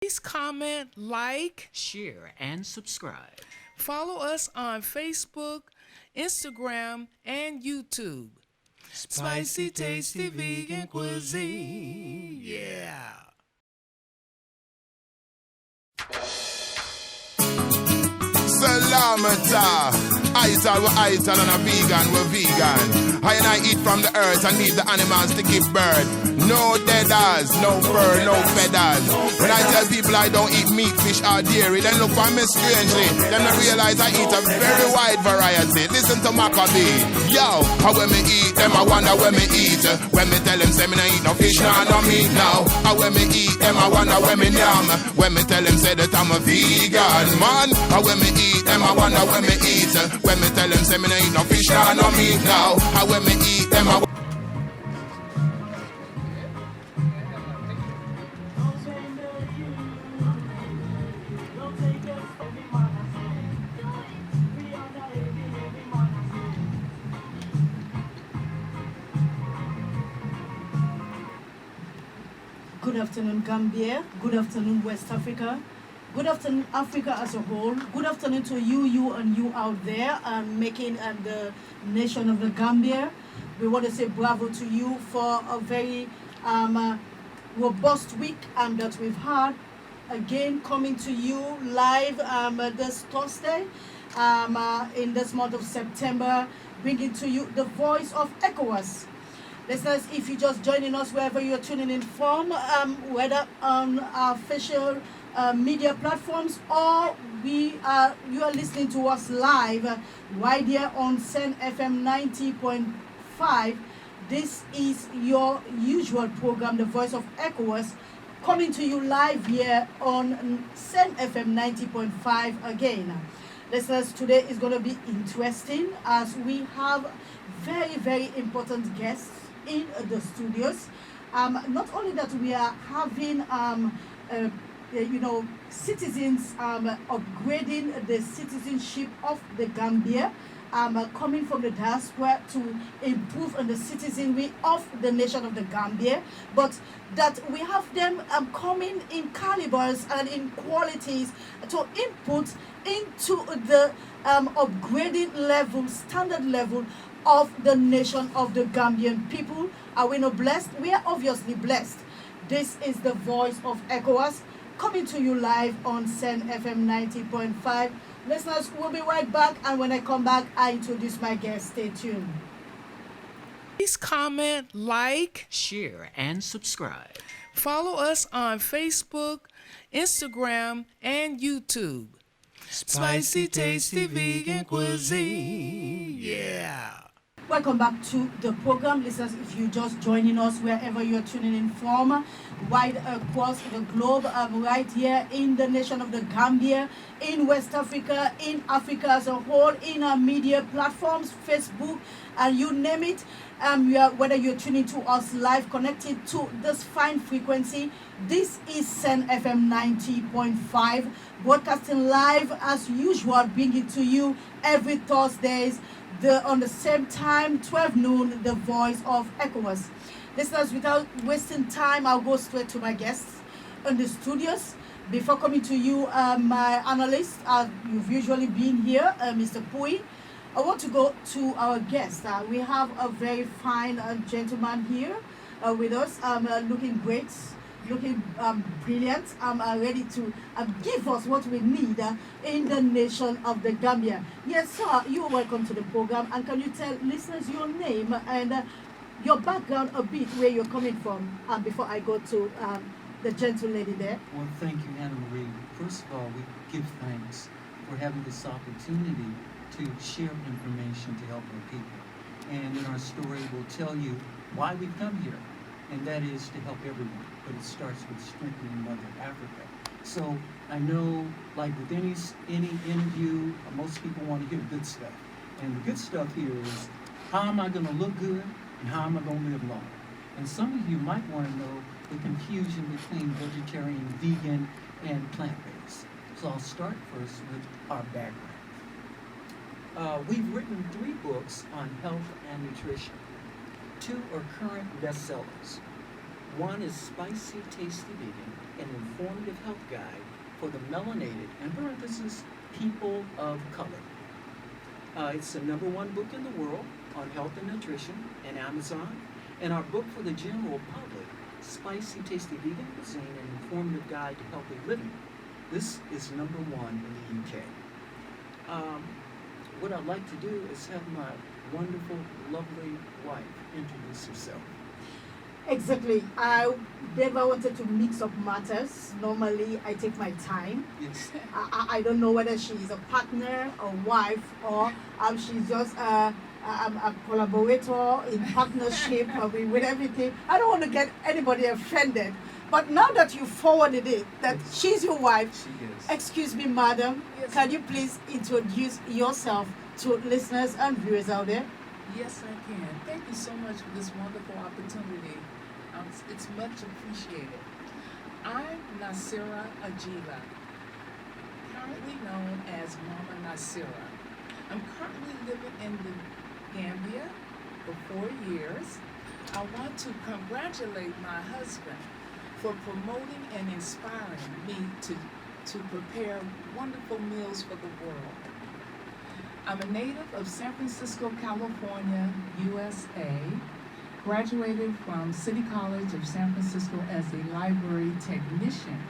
Please comment, like, share, and subscribe. follow us on Facebook, Instagram, and YouTube. Spicy, tasty vegan cuisine. Yeah. Salamata. Ital, we're ital, and a vegan, we're vegan. I and I eat from the earth and leave the animals to give birth. No deaders, no fur, no feathers. When I tell people I don't eat meat, fish, or dairy, then look for me strangely. Then I realize I eat a very wide variety. Listen to Maccabee. Yo, how when me eat them, I wonder when me eat. When me tell them, say me no eat no fish, no meat now. How when me eat them, I wonder when me yam. When me tell them, say that I'm a vegan, man. How when me eat them, I wonder when me eat. When me tell them, say me no eat no fish, no meat now. How when me eat them, I Good afternoon, Gambia. Good afternoon, West Africa. Good afternoon, Africa as a whole. Good afternoon to you and you out there making the nation of the Gambia. We want to say bravo to you for a very robust week that we've had. Again, coming to you live this Thursday in this month of September, bringing to you the voice of ECOWAS. Listeners, if you're just joining us wherever you're tuning in from, whether on our official media platforms or you are listening to us live right here on SENN 90.5, this is your usual program, The Voice of ECOWAS, coming to you live here on SENN 90.5 again. Listeners, today is going to be interesting as we have very, very important guests in the studios. Not only that, we are having citizens upgrading the citizenship of the Gambia, coming from the diaspora to improve on the citizenry of the nation of the Gambia, but that we have them coming in calibers and in qualities to input into the upgrading level, standard level of the nation of the Gambian people. Are we not blessed? We are obviously blessed. This is the voice of ECOWAS coming to you live on SENN 90.5. Listeners, we'll be right back, and when I come back, I introduce my guest. Stay tuned. Please comment, like, Share, and subscribe. follow us on Facebook, Instagram, and YouTube. Spicy, tasty vegan cuisine. Yeah. Welcome back to the program. Listeners, if you're just joining us wherever you're tuning in from, right across the globe, right here in the nation of the Gambia, in West Africa, in Africa as a whole, in our media platforms, Facebook, and you name it, whether you're tuning to us live, connected to this fine frequency, this is SENN 90.5, broadcasting live as usual, bringing to you every Thursdays, on the same time, 12 noon, the voice of ECOWAS. Listeners, without wasting time, I'll go straight to my guests in the studios. Before coming to you, my analyst, you've usually been here, Mr. Pui. I want to go to our guest. We have a very fine gentleman here with us, looking great, looking brilliant, ready to give us what we need in the nation of the Gambia. Yes, sir, you are welcome to the program. And can you tell listeners your name and your background a bit, where you're coming from, before I go to the gentle lady there? Well, thank you, Anna Marie. First of all, we give thanks for having this opportunity to share information to help our people. And in our story, we'll tell you why we've come here, and that is to help everyone. But it starts with strengthening Mother Africa. So I know, like with any interview, most people want to hear good stuff. And the good stuff here is, how am I going to look good, and how am I going to live long? And some of you might want to know the confusion between vegetarian, vegan, and plant-based. So I'll start first with our background. We've written 3 books on health and nutrition. 2 are current bestsellers. One is Spicy Tasty Vegan, an informative health guide for the melanated, in parentheses, people of color. It's the #1 book in the world on health and nutrition in Amazon, and our book for the general public, Spicy Tasty Vegan Cuisine, an informative guide to healthy living. This is #1 in the UK. What I'd like to do is have my wonderful, lovely wife introduce herself. Exactly. I never wanted to mix up matters. Normally, I take my time. Yes. I don't know whether she's a partner, a wife, or she's just a collaborator in partnership with everything. I don't want to get anybody offended. But now that you forwarded it, that she's your wife, She is. excuse me, madam, Yes. can you please introduce yourself to listeners and viewers out there? Yes, I can. Thank you so much for this wonderful opportunity. It's much appreciated. I'm Naasira Ageela, currently known as Mama Naasira. I'm currently living in the Gambia for 4 years. I want to congratulate my husband for promoting and inspiring me to prepare wonderful meals for the world. I'm a native of San Francisco, California, USA. Graduated from City College of San Francisco as a library technician.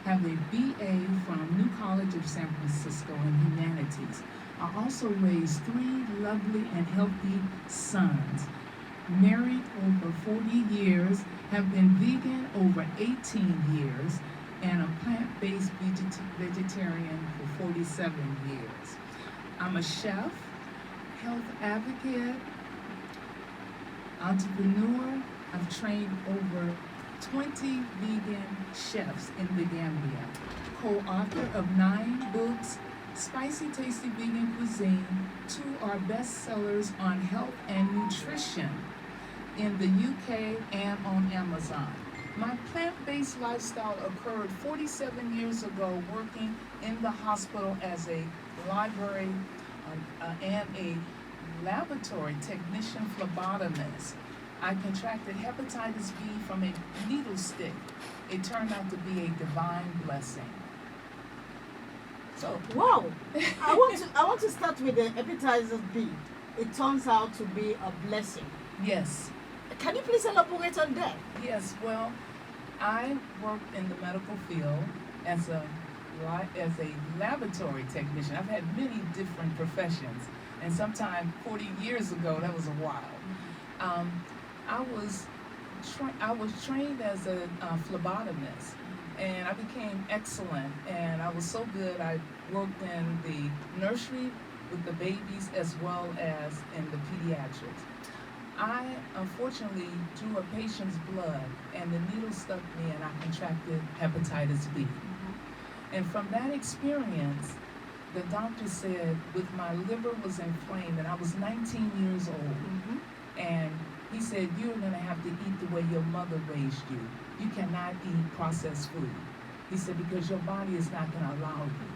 Have a BA from New College of San Francisco in humanities. I also raised 3 lovely and healthy sons. Married over 40 years, have been vegan over 18 years, and a plant-based vegetarian for 47 years. I'm a chef, health advocate, entrepreneur. I've trained over 20 vegan chefs in the Gambia. Co-author of 9 books, Spicy Tasty Vegan Cuisine. 2 are bestsellers on health and nutrition in the UK and on Amazon. My plant-based lifestyle occurred 47 years ago working in the hospital as a library and a laboratory technician phlebotomist. I contracted hepatitis B from a needle stick. It turned out to be a divine blessing. So, Wow! I want to start with the hepatitis B. It turns out to be a blessing. yes, Can you please elaborate on that? yes. Well, I worked in the medical field as a laboratory technician. I've had many different professions, and sometime 40 years ago, that was a while. I was trained as a phlebotomist, and I became excellent. And I was so good. I worked in the nursery with the babies as well as in the pediatrics. I unfortunately drew a patient's blood, and the needle stuck me, and I contracted hepatitis B. And from that experience, the doctor said with my liver was inflamed, and I was 19 years old. And he said, you're going to have to eat the way your mother raised you. You cannot eat processed food. He said, because your body is not going to allow you.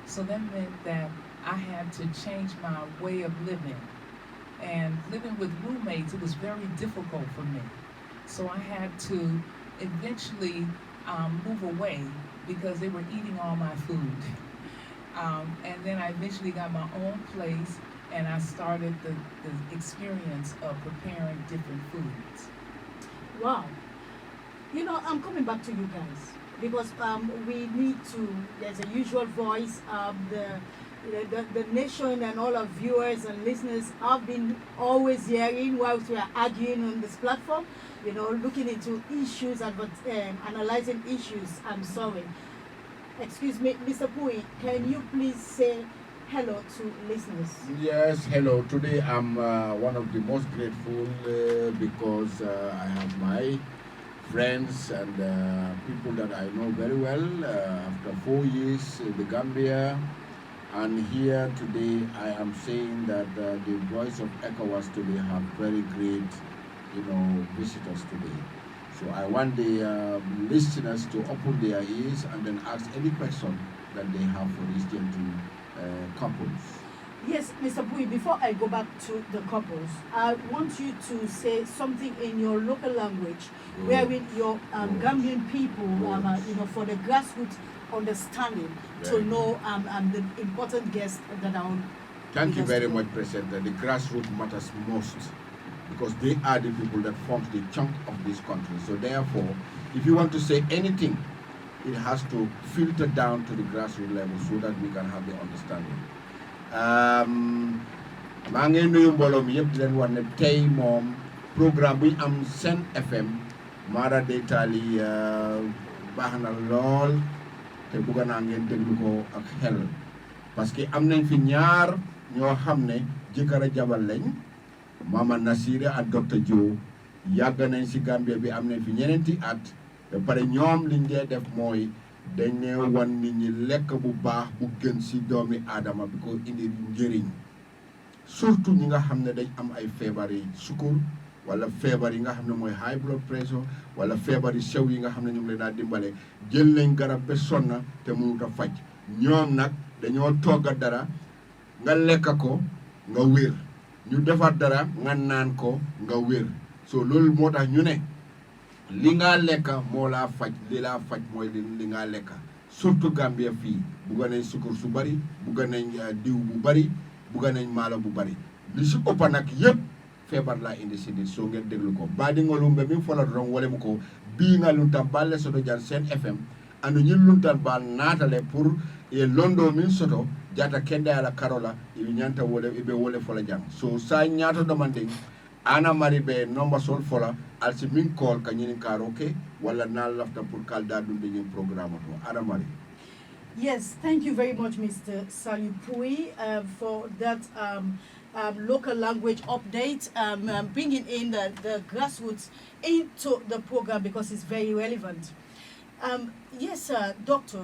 So that meant that I had to change my way of living. And living with roommates, it was very difficult for me. So I had to eventually move away because they were eating all my food. And then I eventually got my own place, and I started the experience of preparing different foods. Wow. You know, I'm coming back to you guys because we need to, there's a usual voice of the nation and all our viewers and listeners have been always hearing whilst we are arguing on this platform, you know, looking into issues and analyzing issues. I'm sorry. Excuse me, Mr. Pui, can you please say hello to listeners? Yes, hello. Today I'm one of the most grateful because I have my friends and people that I know very well after 4 years in the Gambia. And here today I am saying that the voice of ECOWAS today have very great, visitors today. So I want the listeners to open their ears and then ask any question that they have for these gentle couples. Yes, Mr. Bui, before I go back to the couples, I want you to say something in your local language, wherein your Gambian people, for the grassroots understanding to Very know the important guests that are on. Thank with you us very today. much, President. The grassroots matters most because they are the people that form the chunk of this country. So therefore, if you want to say anything, it has to filter down to the grassroots level so that we can have the understanding. maa ngi nuyu mbooloo mi yëpp di leen wax ne tey moom programme bu ñu am SENN FM Mara day taali baax na lool te bëgg naa ngeen déglu ko ak xel parce que am nañ fi ñaar ñoo xam ne jëkkër a jabar lañ Mama Naasira ak docteur Joe yàgg nañ si Gambia bi am nañ fi ñeneenti at ba pare ñoom liñ dee def mooy dañ ne wan nit ñi lekk bu baax bu gën si doomi aadama bi ko indi njëriñ surtout ñi nga xam ne dañ am ay feebar yi sukur wala feebar yi nga xam ne mooy high blood pressure wala feebar yi sew yi nga xam ne ñu ngi leen daa dimbale jël nañ garab ba sonna te mënut a faj ñoom nag dañoo togga dara nga lekk ko nga wér ñu defar dara nga naan ko nga wér so loolu moo tax ñu ne li nga lekk moo laa faj li laa faj mooy li nga lekk surtout Gambia fii bugga nañ sukur su bari bugga nañ diw bu bari bugga nañ maalo bu bari li si ëppa nag yëpp feebar laa indi si nit soo ngeen déglu ko baadiŋolum min fola doroŋ wole mu ko bii nga luntan balle soto jan SENN FM anu ñin luntan baal naatale pour e londo min soto jata kende ala karola ibi ñanta wole ibe wole fola jang so sa ñaato domanding ana mari be nomba sol fola alsi min call ka ñinin karo ke wala na lafta pour kalda dunde ñin programme to ana mari. Yes, thank you very much, Mr. Salupui, for that local language update, bringing in the grassroots into the program because it's very relevant. Yes, Doctor,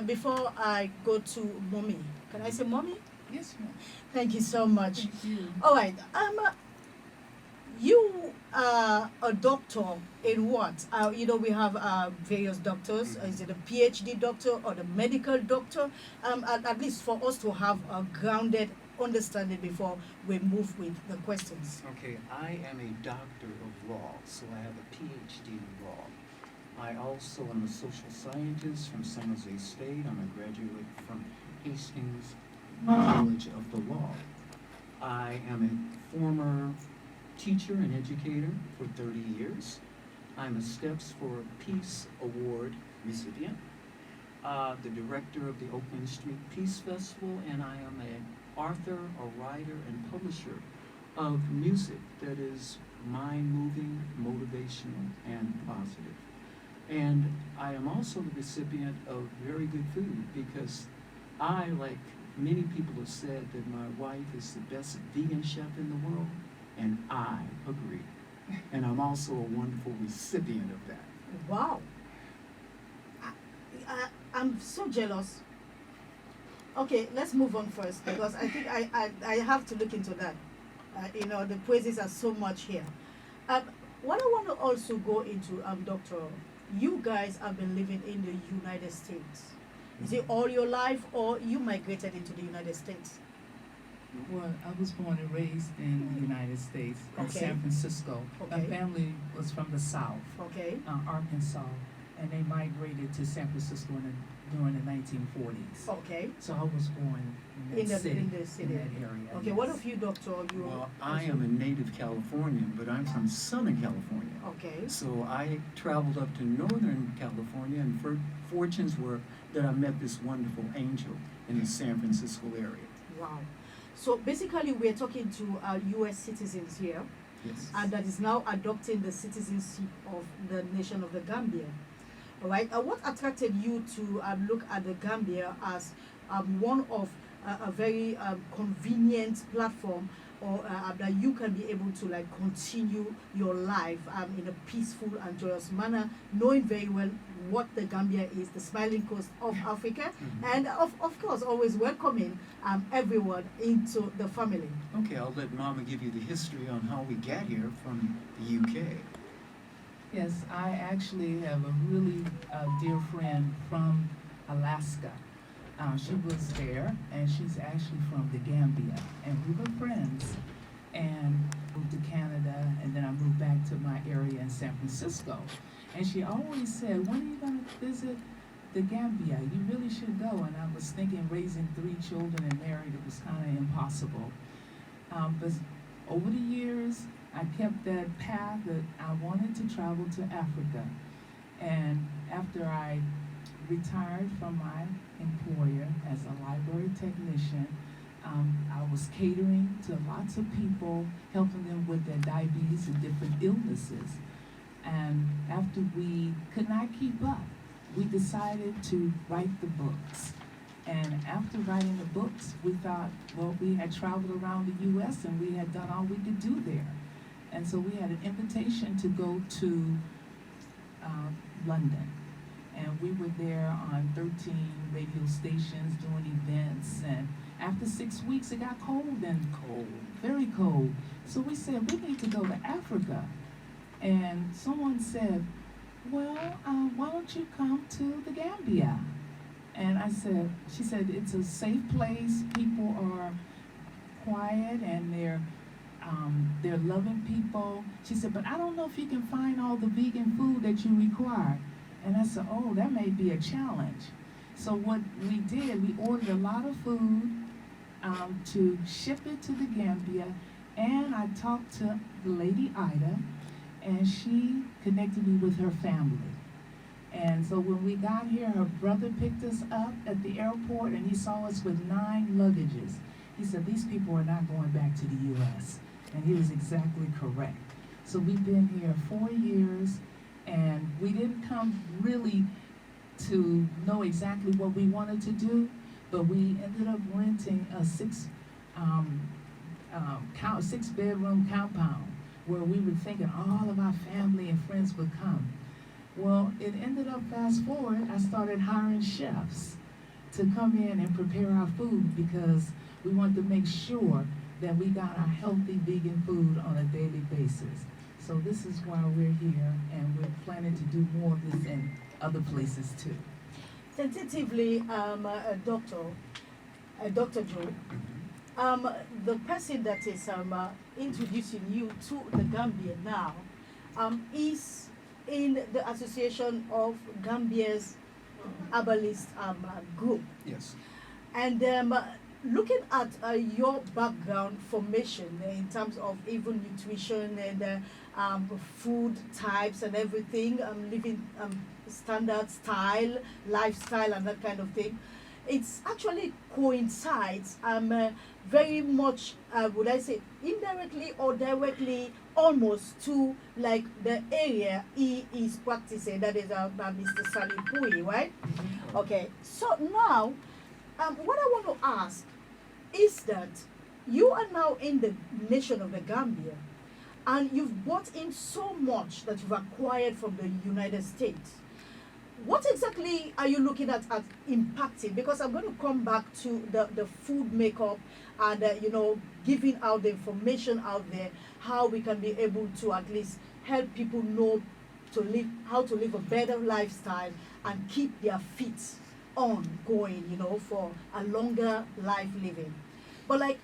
before I go to Mommy, can I say Mommy? Yes, ma'am. Thank you so much. Thank you. All right. You are a doctor in what? We have various doctors. Is it a PhD doctor or the medical doctor? At least for us to have a grounded understanding before we move with the questions. Okay, I am a doctor of law, so I have a PhD in law. I also am a social scientist from San Jose State. I'm a graduate from Hastings College of the Law. I am a former teacher and educator for 30 years. I'm a Steps for Peace Award recipient, the director of the Oakland Street Peace Festival, and I am an author, a writer, and publisher of music that is mind-moving, motivational, and positive. And I am also the recipient of very good food because I, like many people have said, that my wife is the best vegan chef in the world, and I agree. And I'm also a wonderful recipient of that. Wow. I'm so jealous. Okay, let's move on first because I think I have to look into that. The praises are so much here. What I want to also go into, Doctor, you guys have been living in the United States. Is it all your life or you migrated into the United States? Well, I was born and raised in the United States, in Okay. San Francisco. My Okay. family was from the South, Okay. Arkansas, and they migrated to San Francisco during the 1940s. Okay. So I was born in that city, in the city. in that area. Okay. yes. What of you, Doctor? You Well, I am a native Californian, but I'm from Southern California. Okay. So I traveled up to Northern California, and fortunes were that I met this wonderful angel in the San Francisco area. Wow. So basically, we're talking to U.S. citizens here, Yes. and that is now adopting the citizenship of the nation of the Gambia. All right. What attracted you to look at the Gambia as one of a very convenient platform, or that you can be able to continue your life in a peaceful and joyous manner, knowing very well what the Gambia is, the smiling coast of Africa, and of course always welcoming everyone into the family. Okay, I'll let Mama give you the history on how we got here from the UK. Yes, I actually have a really dear friend from Alaska. She was there, and she's actually from the Gambia, and we were friends. And moved to Canada, and then I moved back to my area in San Francisco. And she always said, "When are you going to visit the Gambia? You really should go." And I was thinking, raising 3 children and married, it was kind of impossible. But over the years, I kept that path that I wanted to travel to Africa. And after I retired from my employer as a library technician, I was catering to lots of people, helping them with their diabetes and different illnesses. And after we could not keep up, we decided to write the books. And after writing the books, we thought, well, we had traveled around the U.S. and we had done all we could do there. And so we had an invitation to go to London. And we were there on 13 radio stations doing events. And after 6 weeks, it got cold, very cold. So we said, we need to go to Africa. And someone said, well, why don't you come to the Gambia? And she said, it's a safe place. People are quiet and they're loving people. She said, but I don't know if you can find all the vegan food that you require. And I said, oh, that may be a challenge. So what we did, we ordered a lot of food to ship it to the Gambia, and I talked to the lady Ida, and she connected me with her family. And so when we got here, her brother picked us up at the airport, and he saw us with 9 luggages. He said, these people are not going back to the U.S., and he was exactly correct. So we've been here 4 years, and we didn't come really to know exactly what we wanted to do, but we ended up renting a 6-bedroom compound where we were thinking all of our family and friends would come. Well, it ended up, fast forward, I started hiring chefs to come in and prepare our food because we wanted to make sure that we got our healthy vegan food on a daily basis. So this is why we're here, and we're planning to do more of this in other places too. Tentatively, Dr. Joe, the person that is introducing you to the Gambia now is in the Association of Gambia's Herbalist group. Yes. And looking at your background formation in terms of even nutrition and food types and everything, living standard style, lifestyle and that kind of thing, it's actually coincides very much, would I say, indirectly or directly, almost to like the area he is practicing, that is Mr. Salim Pui, right? Mm-hmm. Okay, so now what I want to ask is that you are now in the nation of the Gambia, and you've brought in so much that you've acquired from the United States. What exactly are you looking at impacting? Because I'm going to come back to the food makeup and, giving out the information out there, how we can be able to at least help people know how to live a better lifestyle and keep their feet on going, for a longer life living. But like,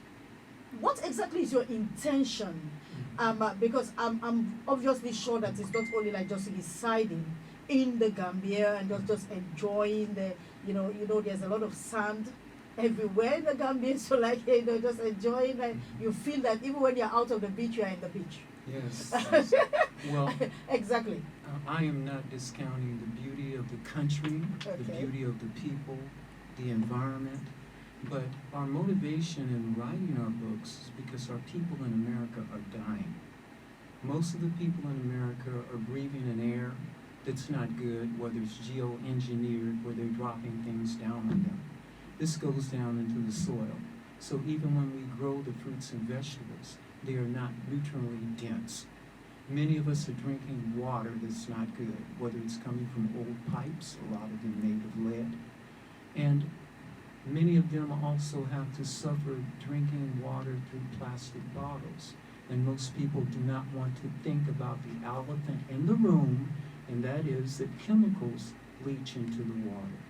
what exactly is your intention? Because I'm obviously sure that it's not only like just residing in the Gambia and just enjoying the, there's a lot of sand everywhere in the Gambia, so like, just enjoying, like, you feel that even when you're out of the beach, you're in the beach. Yes. Well, exactly. I am not discounting the beauty of the country, the beauty of the people, the environment, but our motivation in writing our books is because our people in America are dying. Most of the people in America are breathing an air that's not good, whether it's geoengineered, where they're dropping things down on them. This goes down into the soil. So even when we grow the fruits and vegetables, they are not nutritionally dense. Many of us are drinking water that's not good, whether it's coming from old pipes, a lot of them made of lead. And many of them also have to suffer drinking water through plastic bottles. And most people do not want to think about the elephant in the room, and that is that chemicals leach into the water.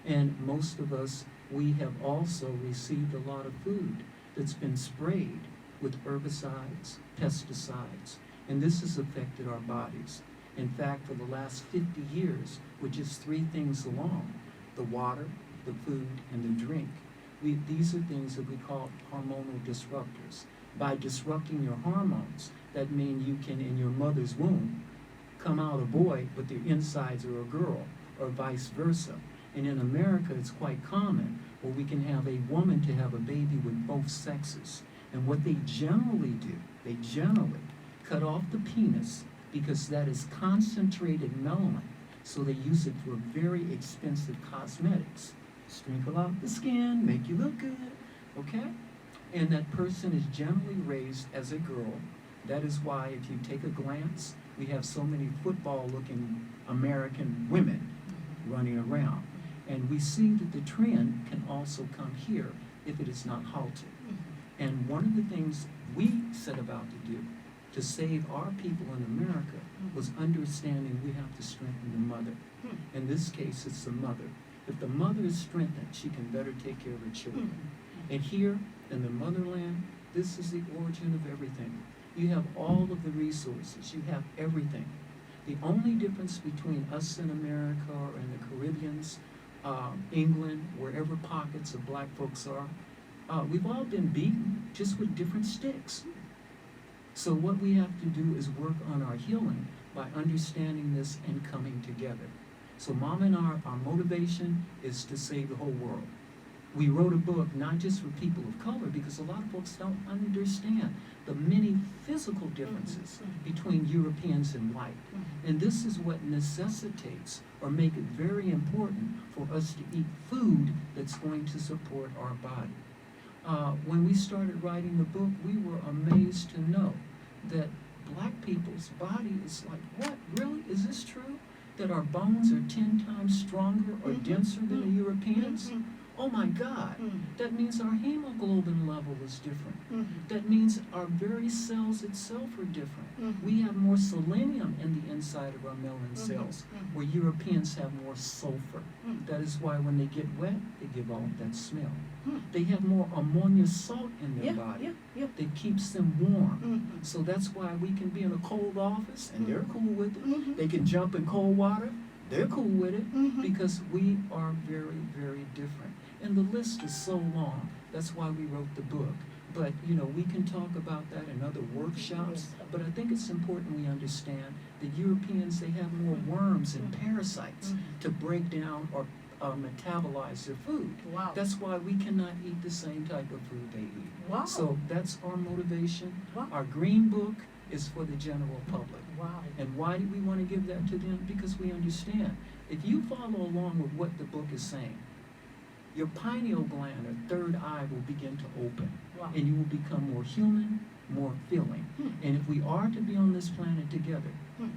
And most of us, we have also received a lot of food that's been sprayed with herbicides, pesticides, and this has affected our bodies. In fact, for the last 50 years, with just three things alone, the water, the food, and the drink, these are things that we call hormonal disruptors. By disrupting your hormones, that means you can, in your mother's womb, come out a boy, but their insides are a girl, or vice versa. And in America, it's quite common where we can have a woman to have a baby with both sexes. And what they generally do, they generally cut off the penis because that is concentrated melanin. So they use it for very expensive cosmetics. Sprinkle out the skin, make you look good, okay? And that person is generally raised as a girl. That is why if you take a glance, we have so many football-looking American women running around. And we see that the trend can also come here if it is not halted. And one of the things we set about to do to save our people in America was understanding we have to strengthen the mother. In this case, it's the mother. If the mother is strengthened, she can better take care of her children. And here in the motherland, this is the origin of everything. You have all of the resources. You have everything. The only difference between us in America or in the Caribbeans, England, wherever pockets of black folks are, we've all been beaten just with different sticks. So what we have to do is work on our healing by understanding this and coming together. So Mom and our motivation is to save the whole world. We wrote a book not just for people of color because a lot of folks don't understand the many physical differences between Europeans and white. And this is what necessitates or make it very important for us to eat food that's going to support our body. When we started writing the book, we were amazed to know that black people's body is like, what, really? Is this true? That our bones are 10 times stronger or denser than the Europeans? Oh my God, that means our hemoglobin level is different. That means our very cells itself are different. We have more selenium in the inside of our melanin cells, where Europeans have more sulfur. That is why when they get wet, they give off that smell. They have more ammonia salt in their body that keeps them warm. So that's why we can be in a cold office and they're cool with it. They can jump in cold water, they're cool with it, because we are very, very different. And the list is so long. That's why we wrote the book. But, you know, we can talk about that in other workshops. But I think it's important we understand that Europeans, they have more worms and parasites to break down or metabolize their food. Wow. That's why we cannot eat the same type of food they eat. Wow. So that's our motivation. Wow. Our green book is for the general public. Wow. And why do we want to give that to them? Because we understand. If you follow along with what the book is saying, your pineal gland or third eye will begin to open. Wow. And you will become more human, more feeling. And if we are to be on this planet together,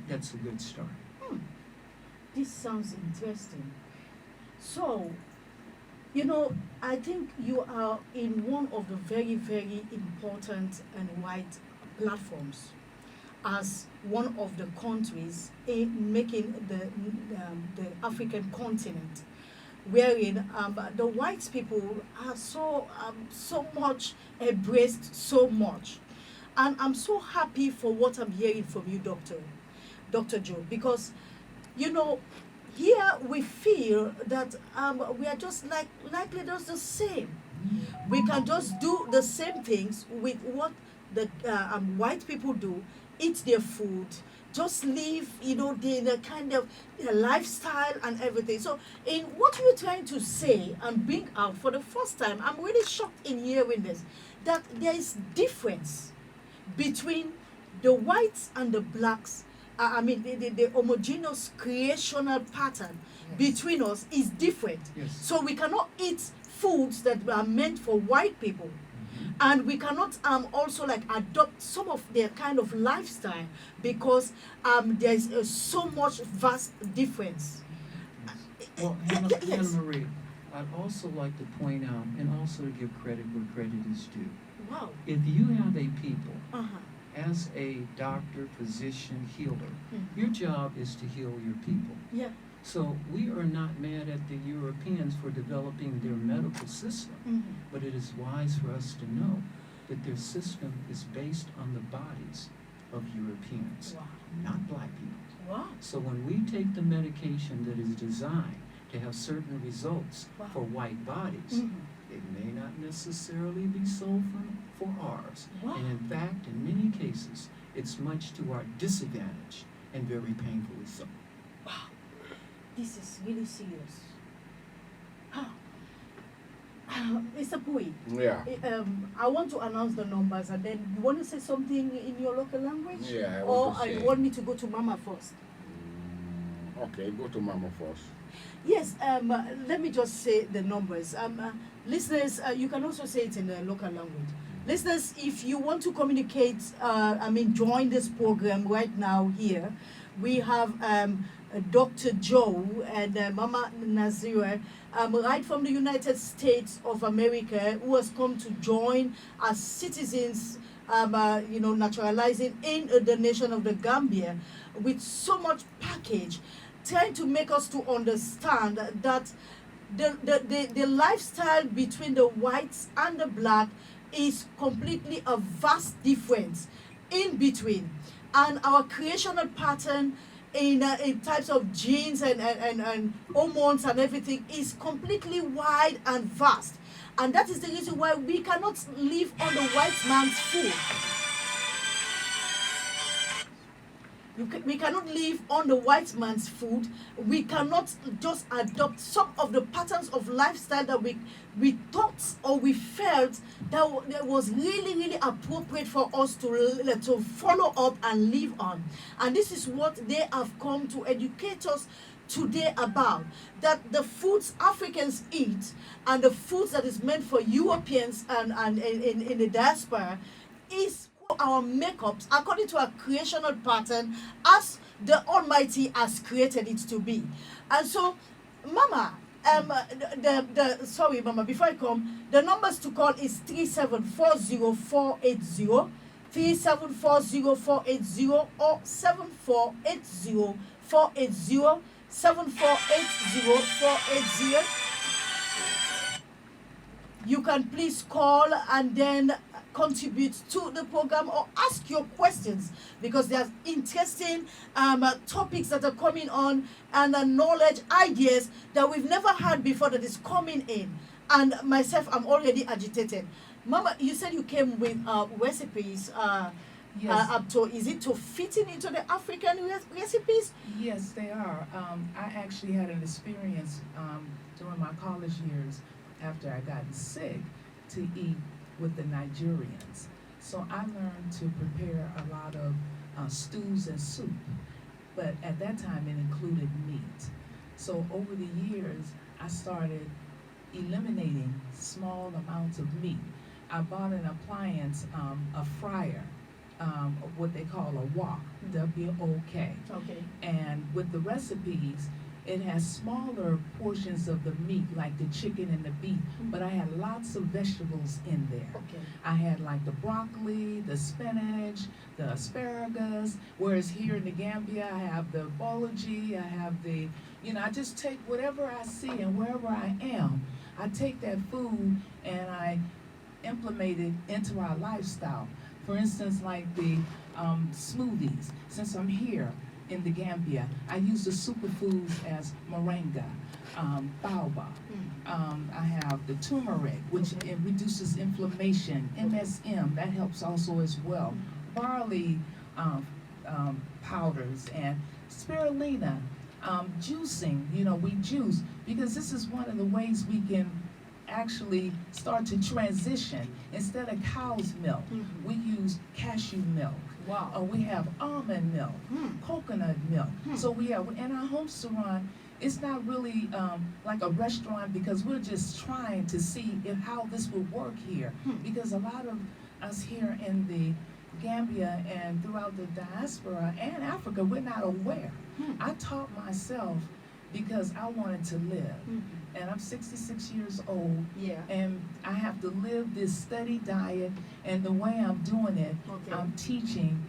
that's a good start. This sounds interesting. So, you know, I think you are in one of the very, very important and wide platforms as one of the countries in making the African continent, wherein the white people are so much embraced so much. And I'm so happy for what I'm hearing from you, Dr. Joe, because, you know, here we feel that we are just likely just the same. We can just do the same things with what the white people do, eat their food, just live, you know, the kind of lifestyle and everything. So in what you're trying to say and bring out for the first time, I'm really shocked in hearing this, that there is difference between the whites and the blacks. The homogeneous creational pattern between us is different. Yes. So we cannot eat foods that are meant for white people. And we cannot also like adopt some of their kind of lifestyle because there is so much vast difference. Well, Hannah Marie, I'd also like to point out and also to give credit where credit is due. Wow. If you have a people, Uh-huh. as a doctor, physician, healer, your job is to heal your people. Yeah. So we are not mad at the Europeans for developing their medical system, but it is wise for us to know that their system is based on the bodies of Europeans, Wow. not black people. Wow. So when we take the medication that is designed to have certain results Wow. for white bodies, it may not necessarily be sold for ours. Wow. And in fact, in many cases, it's much to our disadvantage and very painfully so. Wow. This is really serious. Mr. Pui, Yeah. I want to announce the numbers, and then you want to say something in your local language? Yeah, I Or want to say. you want me to go to Mama first? Okay, go to Mama first. Yes, let me just say the numbers. Listeners, you can also say it in the local language. Listeners, if you want to communicate, join this program right now here, we have Dr. Joe and Mama Naasira, right from the United States of America, who has come to join as citizens, naturalizing in the nation of the Gambia with so much package, trying to make us to understand that the lifestyle between the whites and the black is completely a vast difference in between, and our creational pattern in types of genes and hormones and everything is completely wide and vast, and that is the reason why we cannot live on the white man's food. We cannot live on the white man's food. We cannot just adopt some of the patterns of lifestyle that we thought or we felt that was really, really appropriate for us to follow up and live on. And this is what they have come to educate us today about, that the foods Africans eat and the foods that is meant for Europeans and in the diaspora is our makeups according to our creational pattern as the Almighty has created it to be. And so, Mama, sorry, Mama, before I come, the numbers to call is 3740480, 3740480, or 7480-480, 7480-480. You can please call and then contribute to the program or ask your questions, because there are interesting topics that are coming on and knowledge, ideas that we've never had before that is coming in. And myself, I'm already agitated. Mama, you said you came with recipes. Yes. Is it to fit into the African recipes? Yes, they are. I actually had an experience during my college years after I got sick to eat with the Nigerians. So I learned to prepare a lot of stews and soup, but at that time it included meat. So over the years, I started eliminating small amounts of meat. I bought an appliance, a fryer, what they call a wok, W-O-K. Okay. And with the recipes, it has smaller portions of the meat, like the chicken and the beef, but I had lots of vegetables in there. Okay. I had like the broccoli, the spinach, the asparagus, whereas here in the Gambia, I have the bology, I have the, I just take whatever I see and wherever I am, I take that food and I implement it into our lifestyle. For instance, like the smoothies, since I'm here in the Gambia, I use the superfoods as moringa, baobab. I have the turmeric, which it reduces inflammation. MSM, that helps also as well. Barley powders and spirulina, juicing. We juice because this is one of the ways we can actually start to transition. Instead of cow's milk, we use cashew milk. Wow. We have almond milk, coconut milk. So we have in our home restaurant. It's not really like a restaurant, because we're just trying to see how this would work here. Because a lot of us here in the Gambia and throughout the diaspora and Africa, we're not aware. I taught myself because I wanted to live. And I'm 66 years old, and I have to live this steady diet, and the way I'm doing it, I'm teaching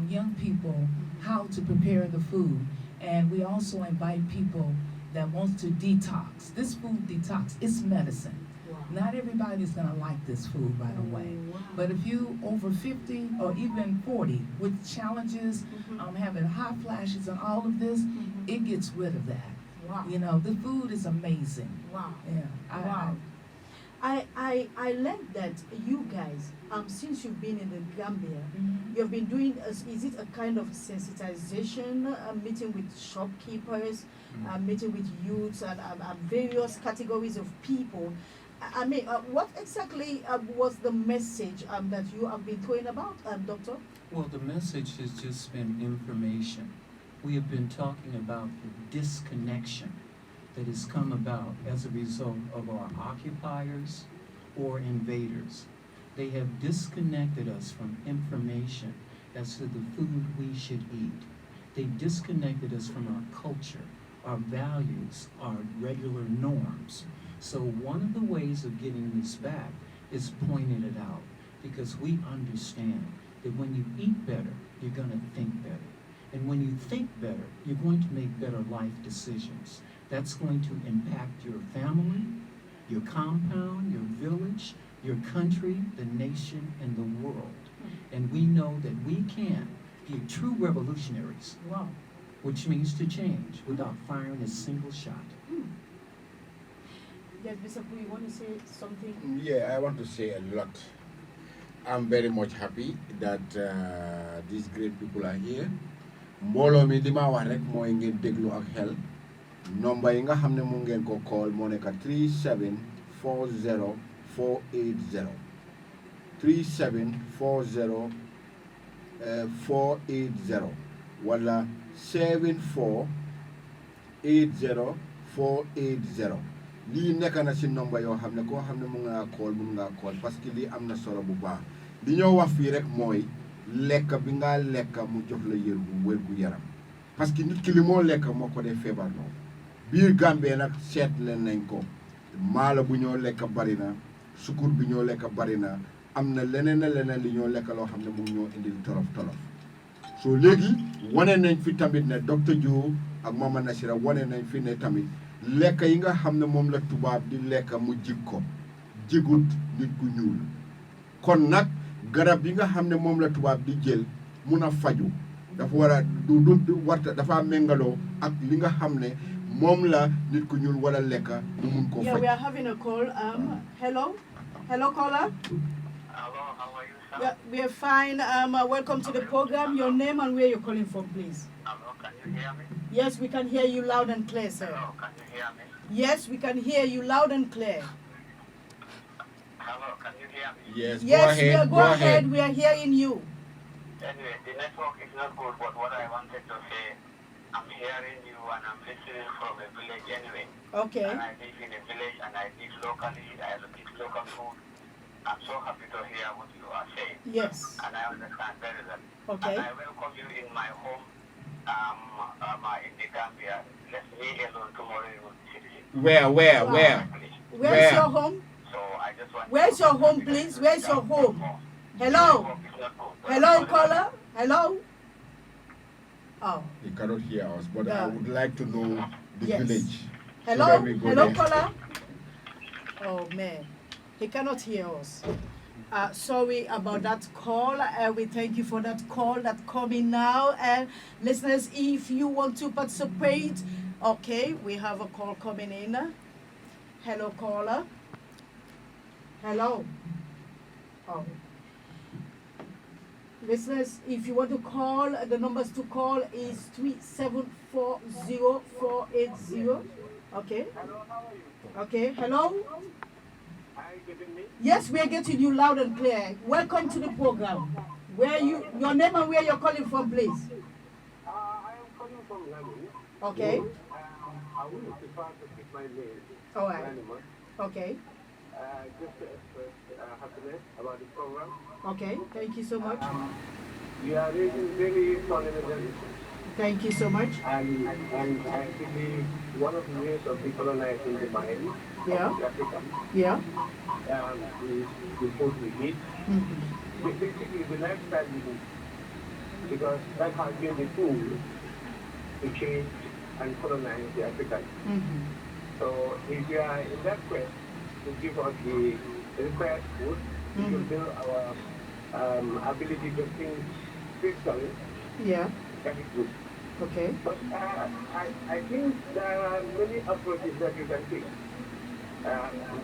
young people how to prepare the food. And we also invite people that wants to detox. This food detox, it's medicine. Wow. Not everybody's gonna like this food, by the way. Wow. But if you over 50 or even 40 with challenges, Mhm. having hot flashes and all of this, Mhm. it gets rid of that. Wow. You know, the food is amazing. Wow. Yeah. Wow. I learned that you guys, since you've been in the Gambia, Mhm. you've been doing, is it a kind of sensitization, meeting with shopkeepers, meeting with youths and various categories of people? I mean, what exactly was the message that you have been throwing about, Doctor? Well, the message has just been information. We have been talking about the disconnection that has come about as a result of our occupiers or invaders. They have disconnected us from information as to the food we should eat. They disconnected us from our culture, our values, our regular norms. So one of the ways of getting this back is pointing it out, because we understand that when you eat better, you're going to think better. And when you think better, you're going to make better life decisions. That's going to impact your family, your compound, your village, your country, the nation, and the world. And we know that we can be true revolutionaries, Wow. which means to change without firing a single shot. Yes, Mr. Poo, you want to say something? Yeah, I want to say a lot. I'm very much happy that these great people are here. Mbooloo mi li ma wax rek mooy ngeen déglu ak xel. Number yi nga xam ne mu ngeen ko call moo nekk 3740480. 3740480 wala 7480480. lii nekk na si number yoo xam ne koo xam ne mun ngaa call parce que lii am na solo bu baax. li ñoo wax fii rek mooy lekk bi nga lekk mu jox la wér gu yaram parce que nit ki li moo lekk moo ko dee feebar noonu biir Gambie nag seet leen nañ ko maalo bu ñoo lekk bari na sukur bi ñoo lekk bari na am na leneen li ñoo lekk loo xam ne mu ñoo indil tolof soo léegi wane nañ fi tamit ne docteur Joe ak Mama Naasira wane nañ fi ne tamit lekk yi nga xam ne moom la tubaab di lekk mu jig ko jigut nit ku ñuul kon nag garab yi nga xam ne moom la tubaab di jël mun a faju dafa war a warta dafa méngaloo ak li nga xam ne moom la nit ku ñuul wala lekk mu mun koo Yeah, faj. we are having a call. Hello? Hello, caller? Hello, how are you, sir? Yeah, we are fine. Welcome to the program. Your name and where you're calling from, please. Hello, can you hear me? Yes, we can hear you loud and clear, sir. Hello, can you hear me? Yes, we can hear you loud and clear. Hello, can you hear me? Yes, Yes, go ahead. We are hearing you. Anyway, the network is not good, but what I wanted to say, I'm hearing you and I'm listening from a village anyway. Okay. And I live in a village and I live locally, I eat local food. I'm so happy to hear what you are saying. Yes. And I understand very well. Okay. And I welcome you in my home, in the Gambia. Let me alone tomorrow you will see it. Where? Where's Where? your home? So I just want Where's your home, please? Where's your home? Hello? Hello, caller? Hello? Oh. He cannot hear us, but I Yeah. would like to know the Yes. village. Hello? that we go Hello, there. caller? Oh, man. He cannot hear us. Sorry about that call. We thank you for that call that coming now. And listeners, if you want to participate, okay, we have a call coming in. Hello, caller. Hello. Oh. Listeners, if you want to call, the numbers to call is 3740480. Okay. Okay. Hello. Yes, we are getting you loud and clear. Welcome to the program. Your name and where you're calling from, please. I am calling from London. Okay. I would prefer to keep my name All right. anonymous. Okay. Just to express happiness about the program. Okay. Thank you so much. We are raising very solid issues. Thank you so much. And actually, one of the ways of decolonizing the mind Yeah. of the African Yeah. is the food we eat. Mhm. Basically, the lifestyle we live. Because that has been the tool to change and colonize the Africans. Mm-hmm. So if we are in that quest to give us the required food, to fulfill our ability to think critically, Yeah. that is good. Okay. But I think there are many approaches that you can take.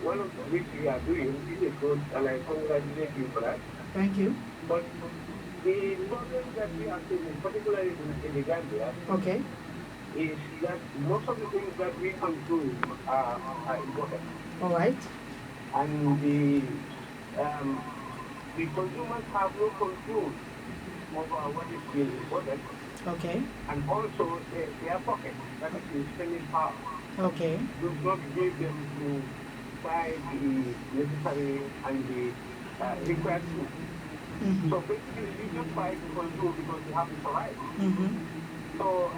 One of which we are doing is good, and I congratulate you for that. Thank you. But the problem that we are facing, particularly in the Gambia, Okay. is that most of the things that we consume are imported. All right. And the consumers have no control over what is being imported, Okay. and also their pocket, that is the spending power, Okay. does not give them to buy the necessary and the required food. Mm-hmm. So basically, you just buy to consume because you have to survive. Mm-hmm. So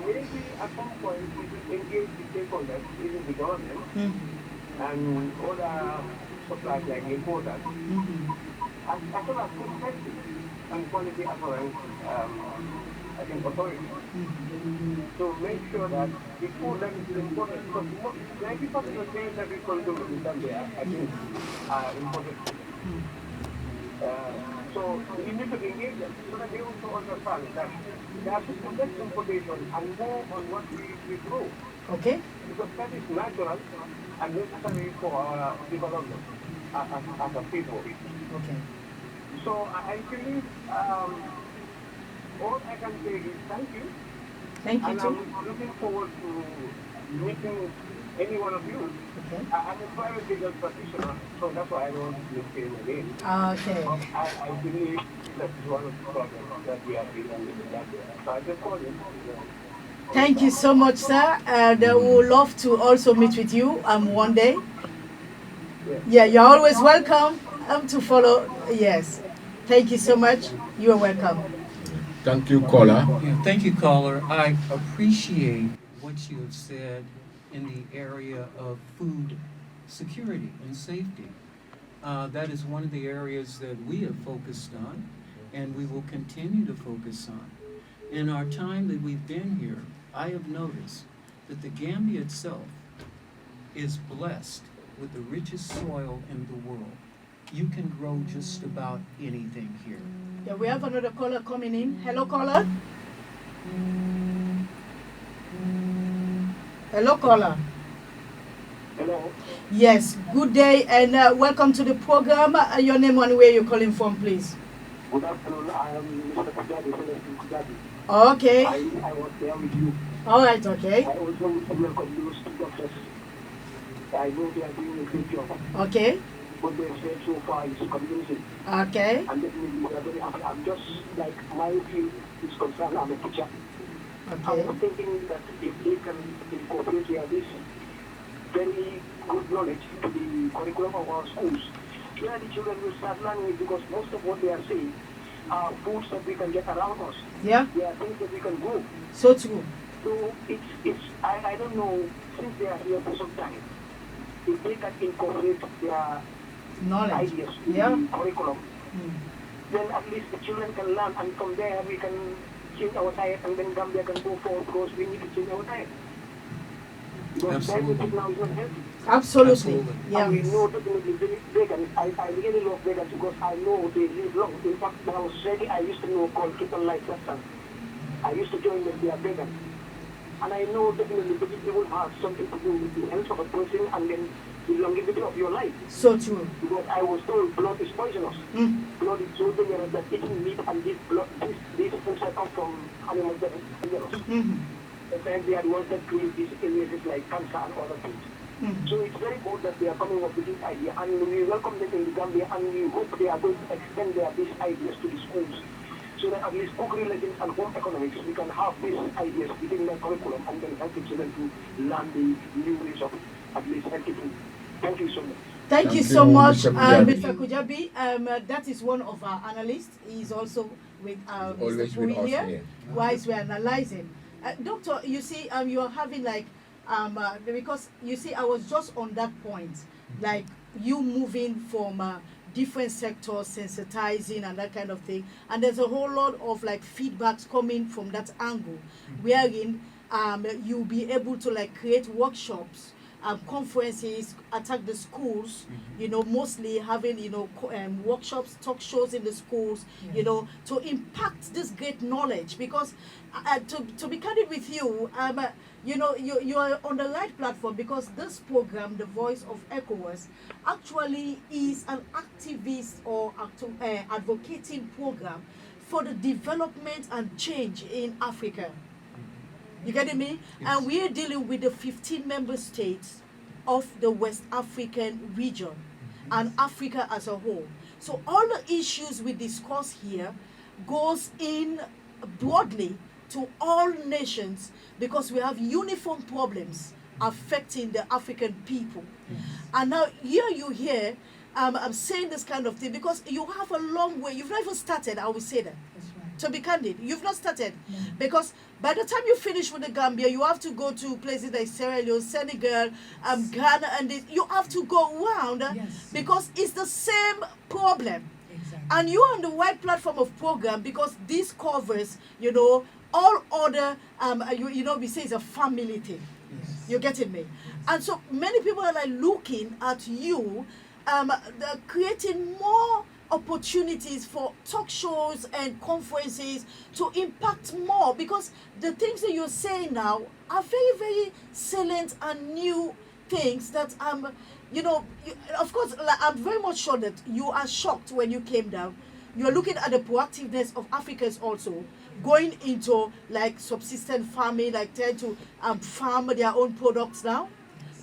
maybe at some point we should engage the stakeholders, even the government, Mm-hmm. and other suppliers like importers, Mm-hmm. as well as food safety and quality assurance, I think authorities, to make sure that the food that is imported, because 90% of the things that we consume in Zambia, I think, are imported. So we need to engage them so that they also understand that they have to less importation and more on what we grow, Okay. because that is natural and necessary for our development as a people. Okay. So I believe all I can say is thank you, Thank you and too. I'm looking forward to meeting any one of you. Okay. I'm a private legal practitioner, so that's why I don't want to say my name. Okay. But I believe that is one of the problems that we are dealing with in that area. So I just called him. Thank you so much, sir. And we would love to also meet with you one day. Yeah, you're always welcome to follow. Yes. Thank you so much. You are welcome. Thank you, caller. Yeah, thank you, caller. I appreciate what you have said in the area of food security and safety. That is one of the areas that we have focused on and we will continue to focus on. In our time that we've been here, I have noticed that the Gambia itself is blessed with the richest soil in the world. You can grow just about anything here. Yeah, we have another caller coming in. Hello, caller. Hello, caller. Hello. Yes, good day and welcome to the program. Your name and where you're calling from, please. Good afternoon. I am Mr. Kujabi, Celestine Kujabi. Okay. I was there with you. All right, okay. I also welcome those two doctors. I know they are doing a great job. Okay. What they said so far is convincing. Okay. And definitely we are very happy. I'm just like my field is concerned, I'm a teacher. Okay. I'm thinking that if they can incorporate this very good knowledge to the curriculum of our schools, where the children will start learning it, because most of what they are saying are foods that we can get around us. Yeah. They are things that we can grow. So true. So I don't know, since they are here for some time, if they can incorporate their Knowledge. ideas in Yeah. the curriculum, Mm. then at least the children can learn, and from there we can change our diet, and then Gambia can go forward, because we need to change our diet. Because diabetes now is not healthy. Absolutely. And we Yeah. know definitely vegans. I really love vegans because I know they live long. In fact, when I was ready, I used to know called Keep on Life Substance. I used to join them, they are vegan. And I know definitely vegetables have something to do with the health of a person and then the longevity of your life. So true. Because I was told blood is poisonous. Mm. Blood is so dangerous that eating meat and this blood, these foods that come from animals that are dangerous. Mm-hmm. And they are the ones that create these illnesses like cancer and other things. Mm. So it's very good that they are coming up with this idea, and we welcome them in the Gambia, and we hope they are going to extend these ideas to the schools, so that at least cookery lessons and home economics, we can have these ideas within the curriculum and then help the children to learn the new ways of at least healthy food. Thank you so much. Thank you Thank so you, much, Mr. Kujabi. Mr. Kujabi. That is one of our analysts. He's also with Mr. Always with Pui us here, here. whilst we're analyzing. Doctor, you see, you are having like, because you see, I was just on that point, like you moving from different sectors, sensitizing and that kind of thing. And there's a whole lot of like feedbacks coming from that angle, wherein you'll be able to like create workshops, conferences, attack the schools, you know, mostly having, you know, workshops, talk shows in the schools, you Yes. know, to impact this great knowledge. Because to be candid with you, you know, you are on the right platform, because this program, The Voice of ECOWAS, actually is an activist or advocating program for the development and change in Africa. You getting me? Yes. And we're dealing with the 15 member states of the West African region and Africa as a whole. So all the issues we discuss here goes in broadly to all nations, because we have uniform problems affecting the African people. And now here you hear I'm saying this kind of thing because you have a long way. You've not even started, I will say that. That's right. To be candid, you've not started. No. Because by the time you finish with the Gambia, you have to go to places like Sierra Leone, Senegal, Ghana, and you have to go around Yes. because it's the same problem. Exactly. And you're on the right platform of program, because this covers, you know, all other, you know, we say it's a family thing. Yes. You're getting me? And so many people are like looking at you, they're creating more opportunities for talk shows and conferences to impact more, because the things that you're saying now are very, very salient and new things that you know, of course, like, I'm very much sure that you are shocked when you came down. You're looking at the proactiveness of Africans also going into like subsistence farming, like trying to farm their own products now,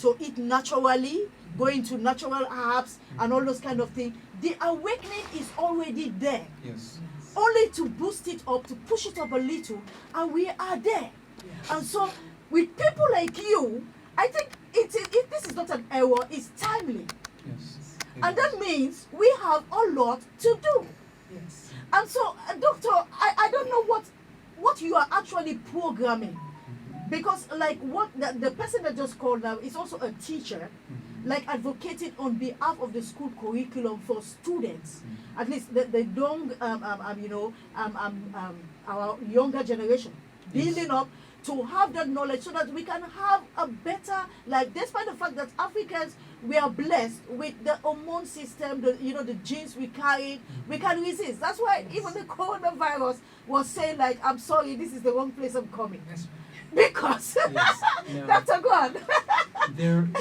to eat naturally, going to natural herbs and all those kind of things. The awakening is already there. Yes. Only to boost it up, to push it up a little, and we are there. And so, with people like you, I think this is not an error, it's timely. Yes. And that means we have a lot to do. Yes. And so, Doctor, I don't know what you are actually programming. Because, like, what the person that just called now is also a teacher, like advocating on behalf of the school curriculum for students, at least the young, you know, our younger generation, building up to have that knowledge so that we can have a better, like, despite the fact that Africans, we are blessed with the hormone system, the genes we carry, we can resist. That's why even the coronavirus was saying, like, I'm sorry, this is the wrong place I'm coming. That's right. Because, Yes. Now, Dr. God.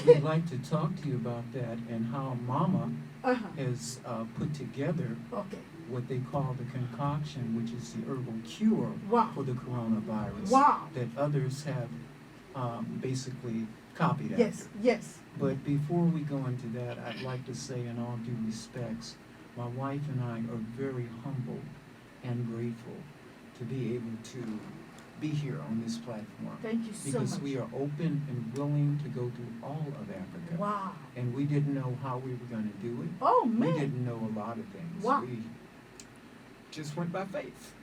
we'd like to talk to you about that and how Mama Uh-huh. has put together Okay. what they call the concoction, which is the herbal cure Wow. for the coronavirus. Wow. That others have basically copied Yes, after. yes. But before we go into that, I'd like to say, in all due respects, my wife and I are very humble and grateful to be able to be here on this platform. Thank you so Because much. we are open and willing to go through all of Africa. Wow. And we didn't know how we were going to do it. Oh, We man. didn't know a lot of things. Wow. We just went by faith.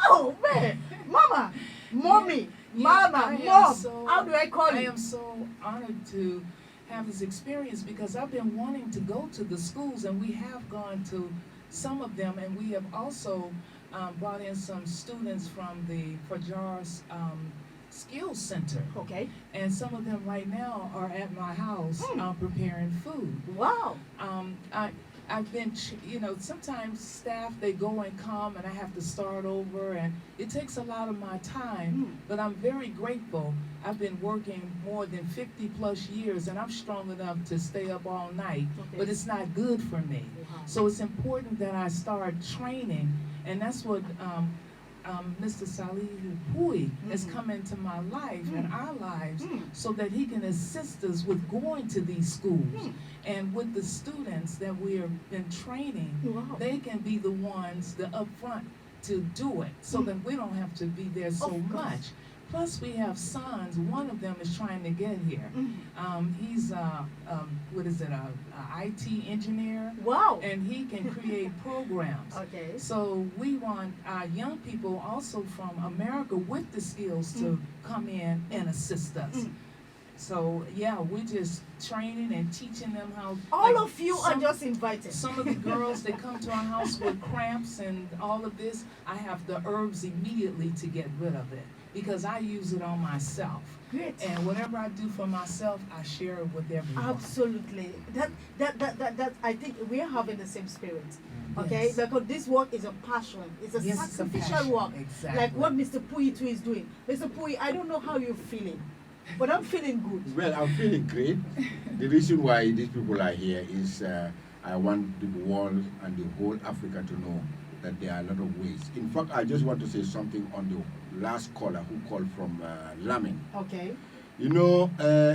Oh, man. Mama. Mommy. Mama. I am Mom. so- How do I call I you? am so honored to have this experience because I've been wanting to go to the schools, and we have gone to some of them, and we have also brought in some students from the Fajar's Skills Center. Okay. And some of them right now are at my house preparing food. Wow. I've been, sometimes staff, they go and come and I have to start over, and it takes a lot of my time, but I'm very grateful. I've been working more than 50 plus years, and I'm strong enough to stay up all night, Okay. but it's not good for me. Wow. So it's important that I start training, and that's what Mr. Salihu Pui has come into my life and our lives so that he can assist us with going to these schools. And with the students that we have been training, Wow. they can be the ones, the upfront, to do it so that we don't have to be there so Of course. much. Plus, we have sons. One of them is trying to get here. He's a IT engineer, Wow. and he can create programs. Okay. So we want our young people also from America with the skills to come in and assist us. So yeah, we're just training and teaching them how. All like, of you are some- just invited. Some of the girls that come to our house with cramps and all of this, I have the herbs immediately to get rid of it because I use it on myself. Great. And whatever I do for myself, I share it with everyone. Absolutely. That I think we are having the same spirit. Okay? Yes. Because this work is a passion. It's a Yes, it's a sacrificial passion. work. Exactly. Like what Mr. Pui too is doing. Mr. Pui, I don't know how you're feeling, but I'm feeling good. Well, I'm feeling great. The reason why these people are here is I want the world and the whole Africa to know that there are a lot of ways. In fact, I just want to say something on the last caller who called from Lamin. Okay. You know,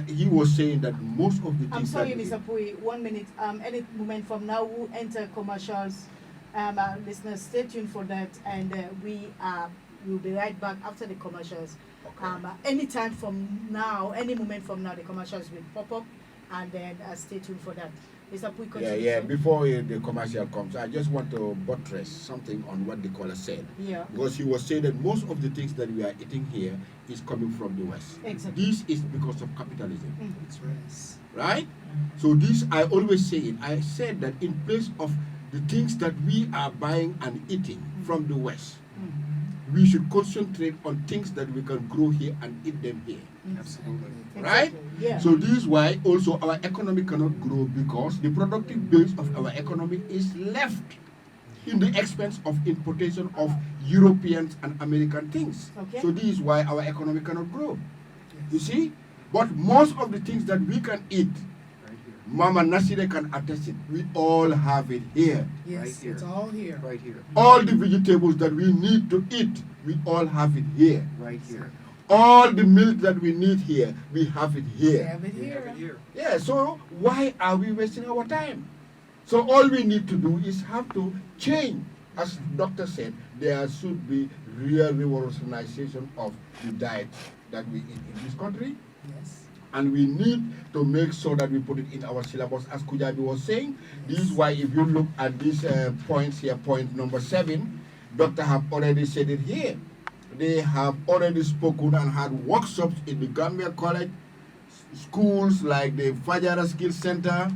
he was saying that most of the things I'm sorry, that Mr. Pui. 1 minute. Any moment from now, we'll enter commercials. Listeners, stay tuned for that, and we'll be right back after the commercials. Okay. Anytime from now, any moment from now, the commercials will pop up, and then stay tuned for that. Mr. Pui, continue. Yeah. Before the commercial comes, I just want to buttress something on what the caller said. Yeah. Because he was saying that most of the things that we are eating here is coming from the West. Exactly. This is because of capitalism. Yes. Right? So this, I always say it. I said that in place of the things that we are buying and eating from the West, we should concentrate on things that we can grow here and eat them here. Absolutely. Right? Exactly. Yeah. So this is why also our economy cannot grow, because the productive base of our economy is left in the expense of importation of Europeans and American things. Okay. So this is why our economy cannot grow. You see? But most of the things that we can eat, Right here. Mama Naasira can attest it, we all have it here. Yes, Right here. it's all here. Right here. All the vegetables that we need to eat, we all have it here. Right here. All the milk that we need here, we have it We here. have it We have here. it here. Yeah, so why are we wasting our time? So all we need to do is have to change. As doctor said, there should be real revolutionization of the diet that we eat in this country. Yes. And we need to make sure that we put it in our syllabus, as Kujabi was saying. This is why if you look at these points here, point number 7, doctor have already said it here. They have already spoken and had workshops in the Gambia College, schools like the Fajara Skills Center,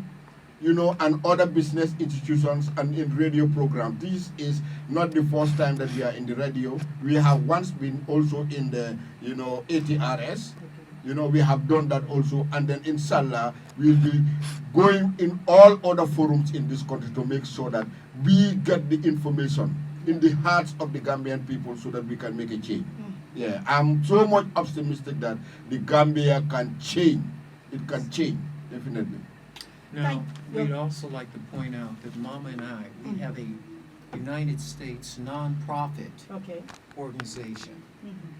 you know, and other business institutions and in radio programs. This is not the first time that we are in the radio. We have once been also in the, you know, ATRS. You know, we have done that also, and then inshallah, we'll be going in all other forums in this country to make sure that we get the information in the hearts of the Gambian people so that we can make a change. Yeah, I'm so much optimistic that the Gambia can change. It can change, definitely. Now, we'd also like to point out that Mama and I, we have a United States nonprofit Okay. organization,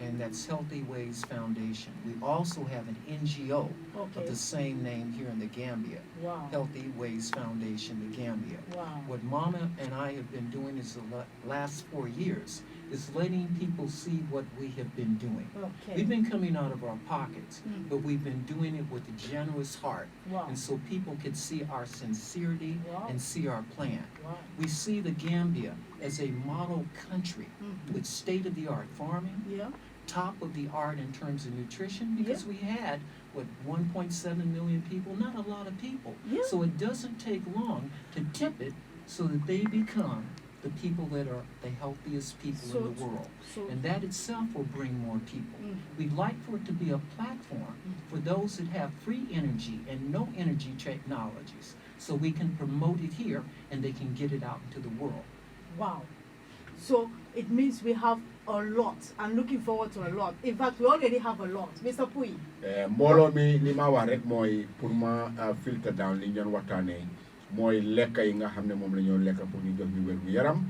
and that's Healthy Ways Foundation. We also have an NGO Okay. of the same name here in the Gambia, Wow. Healthy Ways Foundation, the Gambia. Wow. What Mama and I have been doing is the last 4 years is letting people see what we have been doing. Okay. We've been coming out of our pockets, Mm. but we've been doing it with a generous heart. Wow. And so people can see our sincerity Wow. and see our plan. Wow. We see the Gambia as a model country Mhm. with state-of-the-art farming, Yeah. top of the art in terms of nutrition, because we had, 1.7 million people, not a lot of people. Yeah. So it doesn't take long to tip it so that they become the people that are the healthiest people So in the true. world. So And that itself will bring more people. Mhm. We'd like for it to be a platform for those that have free energy and no energy technologies, so we can promote it here and they can get it out into the world. Wow. So it means we have a lot. I'm looking forward to a lot. In fact, we already have a lot. Mr. Pui. Mbooloo mi li ma wax rek mooy pour ma filter down li ñu doon waxtaanee mooy lekk yi nga xam ne moom la ñoo lekk pour ñu jox ñu wér gu yaram.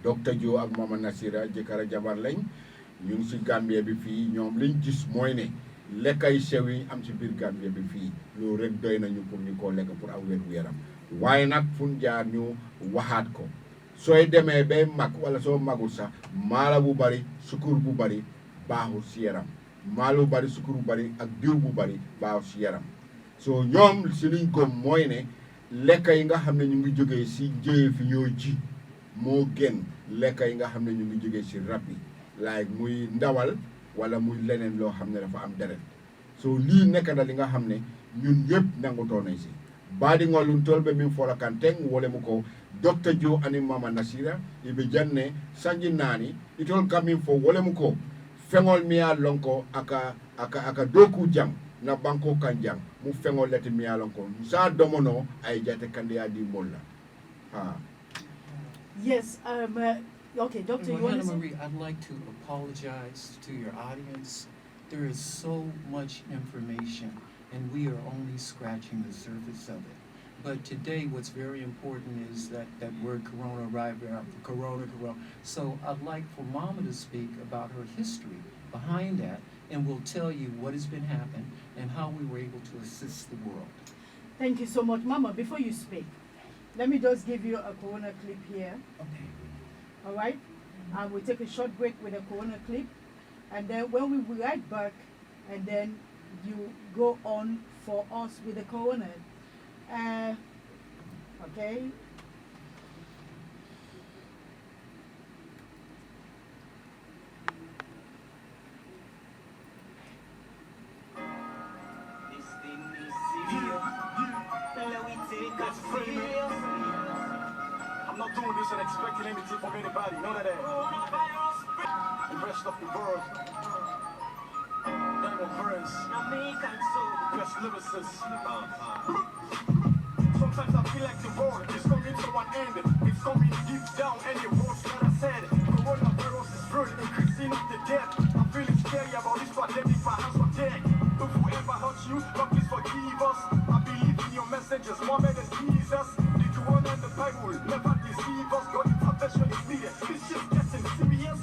Docteur Joe ak Mama Naasira jëkkër ak jabar lañ ñu ngi si Gambie bi fii ñoom liñ gis mooy ne lekk ay sew yi am si biir Gambie bi fii loolu rek doy nañu pour ñu koo lekk pour am wér gu yaram waaye nag fu ñu jaar ñu waxaat ko. Sooy demee bay mag wala soo magul sax maala bu bari sukur bu bari baaxul si yaram maala bu bari sukur bu bari ak diw bu bari baaxul si yaram so ñoom si liñ gëm mooy ne lekk yi nga xam ne ñu ngi jógee si jëye fi ñoo ji moo gën lekk yi nga xam ne ñu ngi jógee si rab yi like muy ndawal wala muy leneen loo xam ne dafa am deret so lii nekk na li nga xam ne ñun yëpp nangutoo nañ si baadi ngolun tolɓe min fola kanteng wole mu ko Dr. Joe ani Mama Naasira ibe janne sanji nani itol kamin fo wole mu ko feŋol mi ya lonko aka doku jang na banko kan jang mu feŋol leti mi ya lonko sa domono ay jate kande ya di molla Yes, okay, Doctor, you Well, want Hannah to say? Marie, I'd like to apologize to your audience. There is so much information, and we are only scratching the surface of it. But today, what's very important is that word corona, right? Corona. So I'd like for Mama to speak about her history behind that, and we'll tell you what has been happening and how we were able to assist the world. Thank you so much, Mama. Before you speak, let me just give you a corona clip here. Okay. All right? We'll take a short break with a corona clip, and then when we will be right back, and then you go on for us with the corona. Okay? This thing is serious. Let we take it serious. I'm not doing this and expecting anything from anybody, none of that. The rest of the world, Diamond Burns, Jamaican soul. best lyricists. Sometimes I feel like the world is coming to an end. It's coming deep down and it was what I said. Coronavirus is real, increasing of the death. I'm feeling scary about this pandemic, my hands are dead. If whoever hurts you, God please forgive us. I believe in your messages, Muhammad and Jesus. The Quran and the Bible never deceive us. God intervention is needed. This shit's getting serious.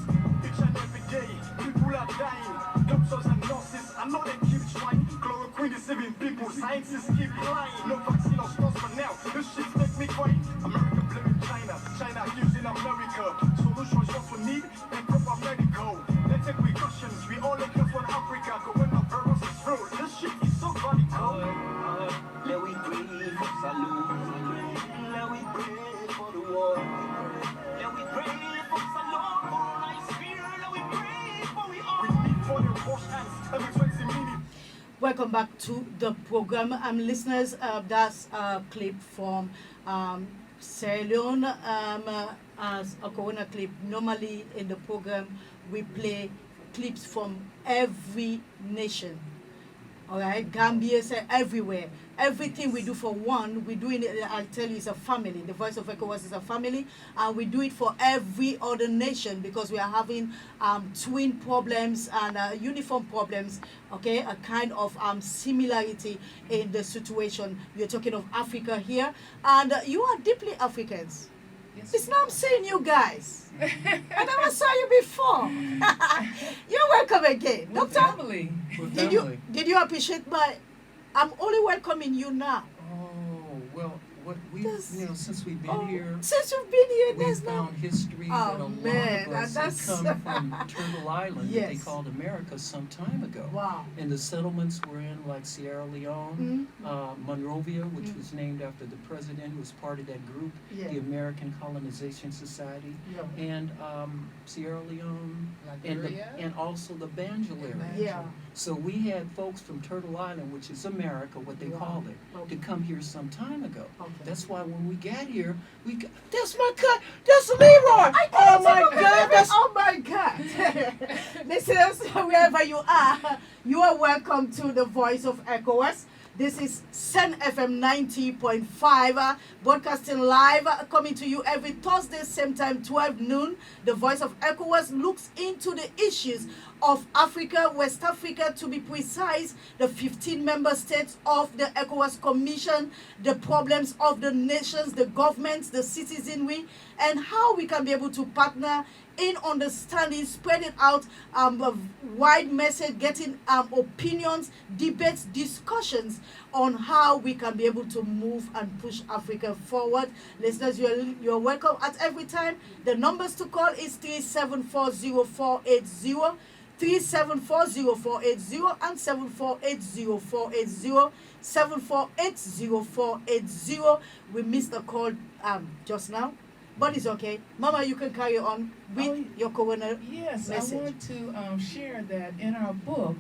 Each and every day, people are dying. Doctors and nurses, I know they keep trying. Chloroquine is saving people, scientists keep lying. No vaccine or stores for now. This shit make me cry. America blaming China, China accusing America. Solutions just we need and proper medical. Let's take precautions. We all look here for Africa. Coronavirus is real. This shit is so radical. Let we pray for salute. Let we pray for the war. Let we pray for salute. Corona is fear. Let we pray for we all. We need for the wash hands every 20 minutes. Welcome back to the program. Listeners, that's a clip from Sierra Leone as a corona clip. Normally in the program, we play clips from every nation. All right, Gambia, everywhere. Everything we do for one, we do it. I tell you, it's a family. The Voice of ECOWAS is a family, and we do it for every other nation because we are having twin problems and uniform problems. Okay, a kind of similarity in the situation. You're talking of Africa here, and you are deeply Africans. Yes, It's now I'm seeing you guys. I never saw you before. You're welcome again, We're Doctor. family. We're Did family. you appreciate my? I'm only welcoming you now. Oh, well, what we, Yes. since we've been Oh, here, since you've been here, we there's no. found history Oh, that a lot man, of us had that's- come from Turtle Island that they Yes. called America some time ago. Wow. And the settlements were in like Sierra Leone, Monrovia, which was named after the president who was part of that group, Yeah. the American Colonization Society, Yeah. and Sierra Leone, Liberia. and also the Banjul area. Yeah. So we had folks from Turtle Island, which is America, what they Wow. call it, Okay. to come here some time ago. Okay. That's why when we got here, that's my cut, that's Leroy. Oh my God, that's Oh my God. Listeners, wherever you are welcome to the Voice of ECOWAS. This is SENN FM 90.5, broadcasting live, coming to you every Thursday, same time, 12 noon. The Voice of ECOWAS looks into the issues of Africa, West Africa, to be precise, the 15 member states of the ECOWAS Commission, the problems of the nations, the governments, the citizenry, and how we can be able to partner in understanding, spreading out a wide message, getting opinions, debates, discussions on how we can be able to move and push Africa forward. Listeners, you're welcome at every time. The numbers to call is 3740480, 3740480 and 7480480480, 74804880. We missed a call just now, but it's okay. Mama, you can carry on with your corona Yes, message. I want to share that in our book,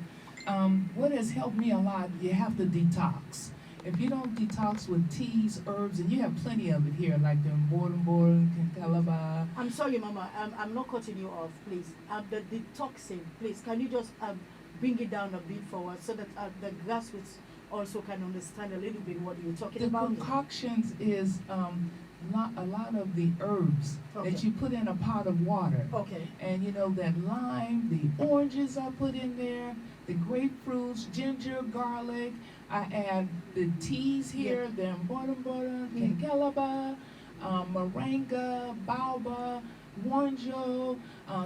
What has helped me a lot, you have to detox. If you don't detox with teas, herbs, and you have plenty of it here, like the boron, calabar. I'm sorry, Mama. I'm not cutting you off, please. The detoxing, please. Can you just bring it down a bit forward so that the grassroots also can understand a little bit what you're talking The about? concoctions is a lot of the herbs Okay. that you put in a pot of water. Okay. And you know that lime, the oranges I put in there, the grapefruits, ginger, garlic. I add the teas here, the boron, calabar, moringa, baobab, wanjo,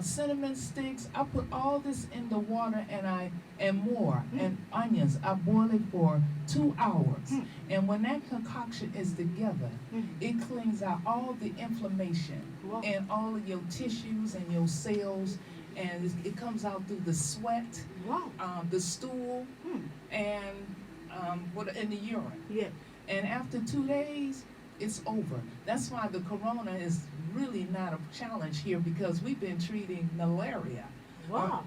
cinnamon sticks. I put all this in the water and more, and onions. I boil it for 2 hours. And when that concoction is together, it cleans out all the inflammation Wow. and all of your tissues and your cells, and it comes out through the sweat, Wow. the stool, and in the urine. Yeah. And after 2 days, it's over. That's why the corona is really not a challenge here, because we've been treating malaria, Wow.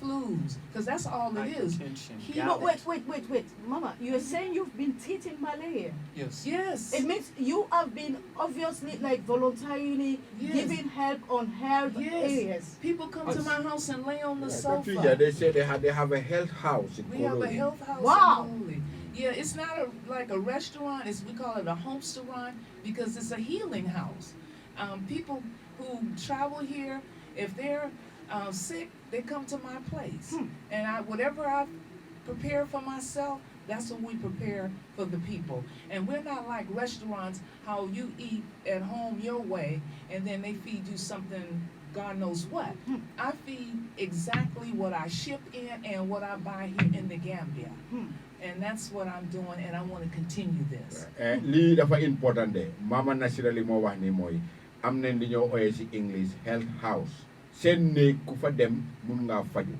flus, because that's all it is. Hypertension, No, gout. wait. Mama, you're saying you've been treating malaria. Yes. Yes. It means you have been obviously like voluntarily Yes. giving help on health Yes. areas. People come to my house and lay on the Yeah, sofa. Patricia, they say they have a health house in We have a Cologne. health house. Wow. in Holy. Yeah, it's not like a restaurant. We call it a home-restaurant because it's a healing house. People who travel here, if they're sick, they come to my place. And whatever I prepare for myself, that's what we prepare for the people. And we're not like restaurants, how you eat at home your way, and then they feed you something, God knows what. I feed exactly what I ship in and what I buy here in the Gambia. And that's what I'm doing, and I want to continue this. Lii dafa important de Mama Naasira li moo wax ni mooy am nañ li ñoo ooyee ci English health house seen néeg ku fa dem mun ngaa faju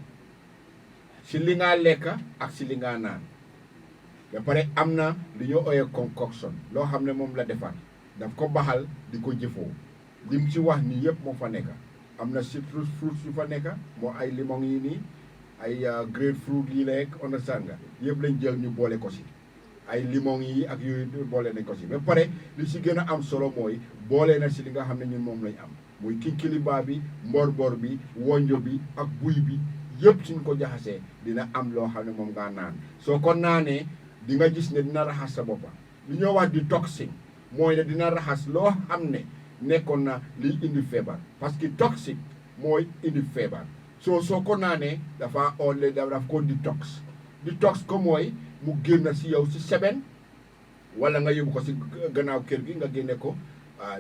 ci li ngaa lekka ak ci li ngaa naan ba pare am na li ñoo ooyee concoction loo xam ne moom la defar daf ko baxal di ko jëfoo lim ci wax nii yëpp moo fa nekk am na citrus fruits yu fa nekk moo ay limon yi nii ay grapefruit yi lekk understand nga yëpp lañ jël ñu boole ko ci ay limon yi ak yooyu boole nañ ko ci ba pare li ci gën a am solo mooy boole na ci li nga xam ne ñun moom lañ am muy kinkiliba bi mborbor bi wonjo bi ak buy bi yëpp suñ ko jaxasee dina am loo xam ne moom ngaa naan soo ko naanee di nga gis ne dina raxas sa boppa li ñoo wax detoxing mooy ne dina raxas loo xam ne nekkoon na liy indi feebar parce que toxique mooy indi feebar soo ko naanee dafa ole daf ko detox ko mooy mu génn si yow si seben wala nga yóbbu ko si gannaaw kër gi nga génne ko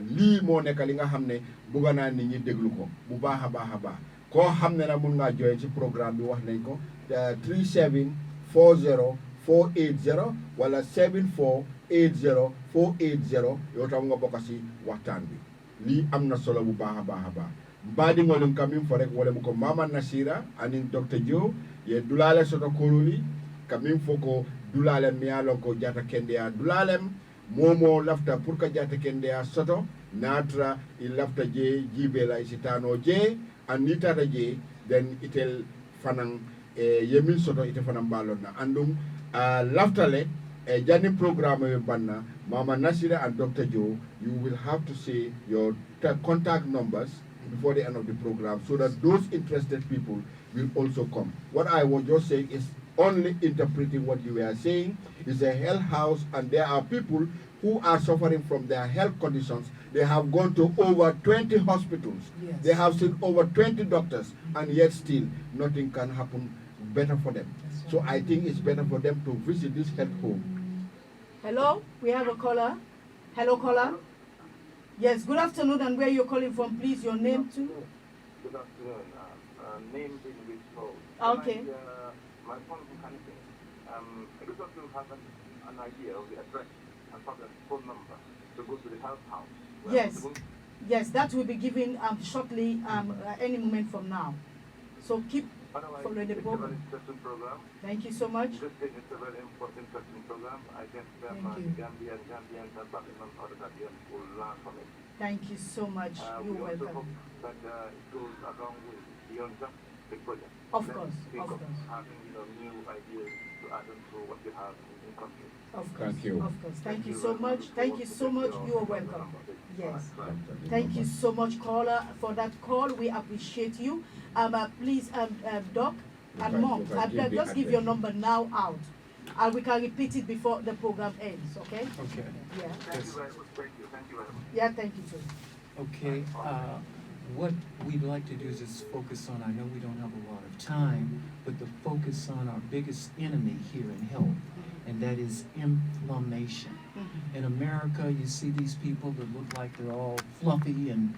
lii moo nekk li nga xam ne bugga naa nit ñi déglu ko bu baax a baax a baax koo xam ne nag mun ngaa joxe ci programme bi wax nañ ko 37 40 480 wala 74 80 480 yow tam nga bokk si waxtaan bi lii am na solo bu baax a baax a baax mbaɗigol kamin fo rek wolemo ko Mama Naasira anin Dr Joe ye dulale soto kololi kamin fo ko dulale mi yalon ko jata kendeya dulalem momo lafta pour que jata kendeya soto natra il lafta je jibela isitano je andi tata je den itel fanan yemin soto ite fanan balonna andum laftale jani programme e banna Mama Naasira and Dr Joe, you will have to say your contact numbers before the end of the program so that those interested people will also come. What I was just saying is only interpreting what you were saying. It's a health house and there are people who are suffering from their health conditions. They have gone to over 20 hospitals. Yes. They have seen over 20 doctors and yet still nothing can happen better for them. So I think it's better for them to visit this health home. Hello, we have a caller. Hello, caller. Yes, good afternoon, and where you're calling from, please, your name too. Good afternoon. Name is Bledsoe. Okay. My phone is connecting. I just want to have an idea of the address and probably phone number to go to the health house. Yes. Yes, that will be given shortly, any moment from now. So keep following the It's a very program. interesting program. Thank you so much. This thing is a very important, interesting program. I think Thank you. Gambians and Babylon other Gambians will learn from it. Thank you so much. We You're also welcome. hope that it goes along with beyond just big project. Of Let's course, think of of course. having new ideas to add on to what we have in country. Of course, Thank you. of course. Thank you very so much. much. Look Thank forward you to so getting much. your You are feedback welcome. on it. Yes. Dr. Thank you Dinobas. so much, caller, for that call. We appreciate you. Please, Doc and can- Mom, you can give the just give your address. number now out. We can repeat it before the program ends, okay? Okay. Yeah. Thank you very much. Thank you. Thank you very much. Yeah, thank you too. Okay, what we'd like to do is just focus on, I know we don't have a lot of time, but to focus on our biggest enemy here in health, and that is inflammation. In America, you see these people that look like they're all fluffy and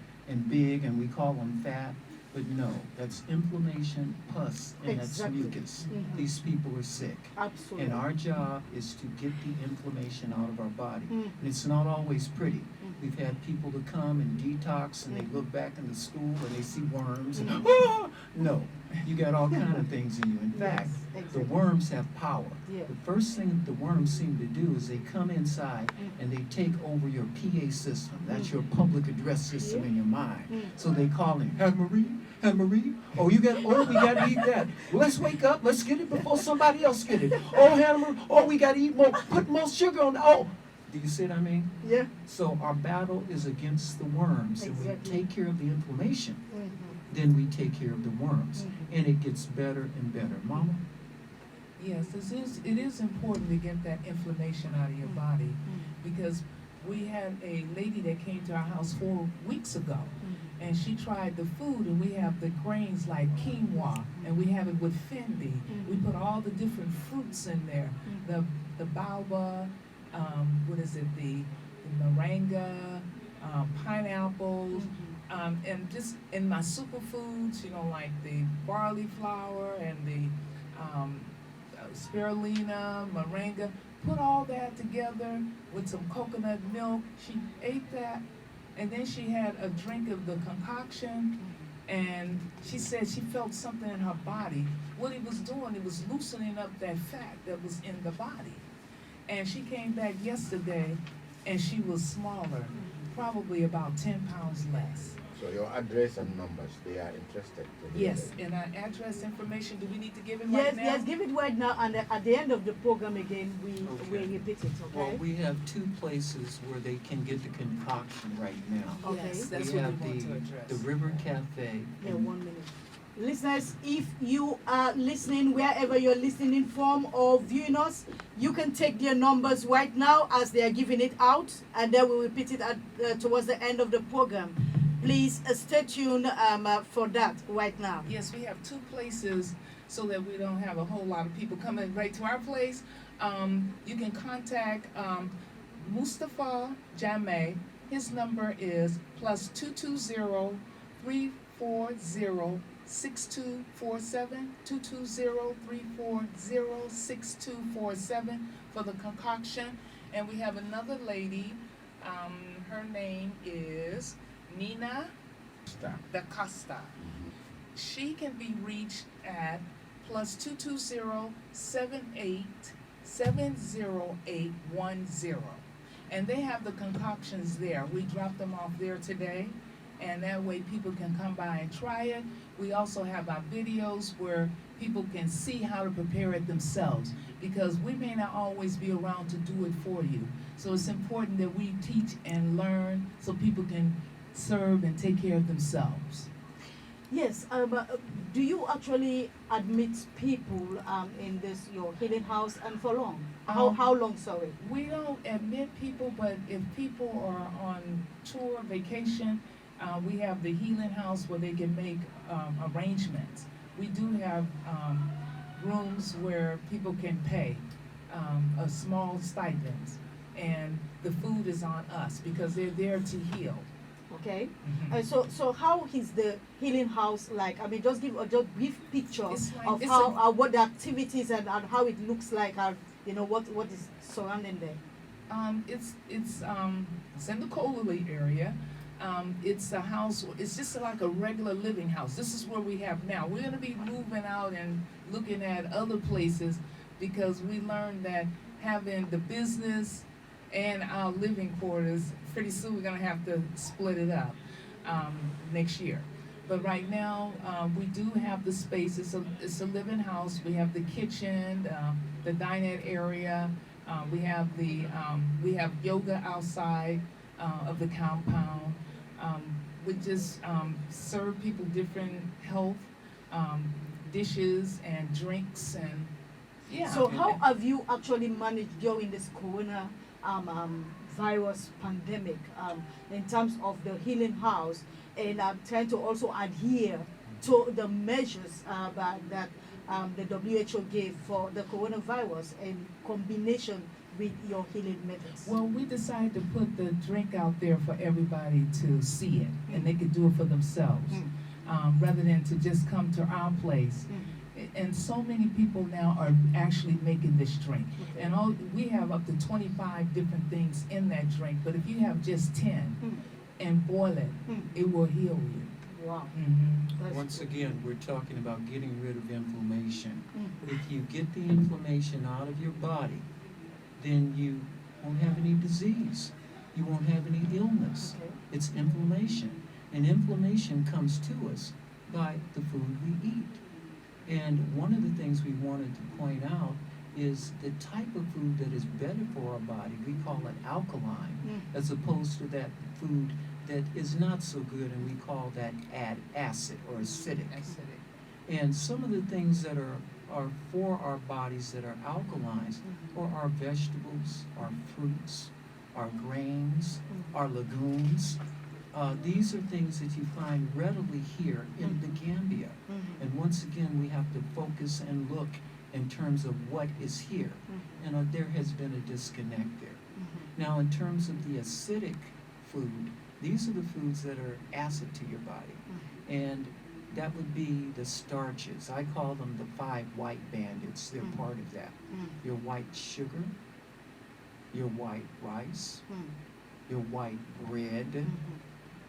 big, and we call them fat, but no, that's inflammation, pus, and that's Exactly. mucus. Mhm. These people are sick. Absolutely. And our job is to get the inflammation out of our body. Mhm. And it's not always pretty. We've had people to come and detox, and they look back in the school and they see worms. And, "Ah!" No, you got all kind of things in you. In Yes, fact, exactly. the worms have power. Yeah. The first thing the worms seem to do is they come inside and they take over your PA system. That's your public address system in your mind. So they call him, "Hey Marie, hey Marie, oh we gotta eat that. Well, let's wake up, let's get it before somebody else get it. Oh Hannah, oh we gotta eat more, put more sugar on. Oh, do you see what I mean? Yeah. So our battle is against the worms, and we Exactly. take care of the inflammation, Mhm. then we take care of the worms, and it gets better and better. Mama? Yes, it is important to get that inflammation out of your body, because we had a lady that came to our house 4 weeks ago, and she tried the food, and we have the grains like quinoa, and we have it with fendi. We put all the different fruits in there, the baobab, what is it, the moringa, pineapples, and just in my superfoods, like the barley flour and the spirulina, moringa, put all that together with some coconut milk. She ate that, and then she had a drink of the concoction, and she said she felt something in her body. What it was doing, it was loosening up that fat that was in the body. And she came back yesterday, and she was smaller, probably about 10 pounds less. So your address and numbers, they are interested to hear Yes, that. and our address information, do we need to give it Yes, right now? yes, give it right now, and at the end of the program again, we Okay. repeat it, okay? Well, we have 2 places where they can get the concoction right now. Okay. Yes, that's We what have we want to address. the River Cafe. Yeah, and 1 minute. Listeners, if you are listening wherever you're listening from or viewing us, you can take their numbers right now as they are giving it out, and then we'll repeat it towards the end of the program. Please stay tuned for that right now. Yes, we have 2 places so that we don't have a whole lot of people coming right to our place. You can contact Mustafa Jameh. His number is +220-340-6247, 220-340-6247 for the concoction. And we have another lady, her name is Nina Stop. Da Costa. She can be reached at +220-78-70810. And they have the concoctions there. We dropped them off there today, and that way people can come by and try it. We also have our videos where people can see how to prepare it themselves, because we may not always be around to do it for you. So it's important that we teach and learn so people can serve and take care of themselves. Yes, do you actually admit people in this your healing house, and for long? How long, sorry? We don't admit people, but if people are on tour, vacation, we have the healing house where they can make arrangements. We do have rooms where people can pay a small stipend, and the food is on us because they're there to heal. Okay. So how is the healing house like? I mean, just give a just brief picture It's like- of it's how what the activities and how it looks like, and what is surrounding there. It's in the Coley area. It's a house. It's just like a regular living house. This is where we have now. We're gonna be moving out and looking at other places because we learned that having the business and our living quarters, pretty soon we're gonna have to split it up next year. But right now, we do have the space. It's a living house. We have the kitchen, the dinette area. We have yoga outside of the compound. We just serve people different health dishes and drinks and yeah. So how have you actually managed during this corona virus pandemic in terms of the healing house and trying to also adhere to the measures that the WHO gave for the coronavirus in combination with your healing methods? Well, we decided to put the drink out there for everybody to see it, and they could do it for themselves, rather than to just come to our place. And so many people now are actually making this drink. Okay. And we have up to 25 different things in that drink, but if you have just 10 and boil it, it will heal you. Wow. That's Once good. again, we're talking about getting rid of inflammation. If you get the inflammation out of your body, then you won't have any disease. You won't have any illness. Okay. It's inflammation. And inflammation comes to us by the food we eat. And one of the things we wanted to point out is the type of food that is better for our body. We call it alkaline, as opposed to that food that is not so good, and we call that acid or acidic. And some of the things that are for our bodies that are alkalines are our vegetables, our fruits, our grains, our legumes. These are things that you find readily here in the Gambia. And once again, we have to focus and look in terms of what is here. And there has been a disconnect there. Now, in terms of the acidic food, these are the foods that are acid to your body. And that would be the starches. I call them the 5 white bandits. They're part of that. Your white sugar, your white rice, your white bread,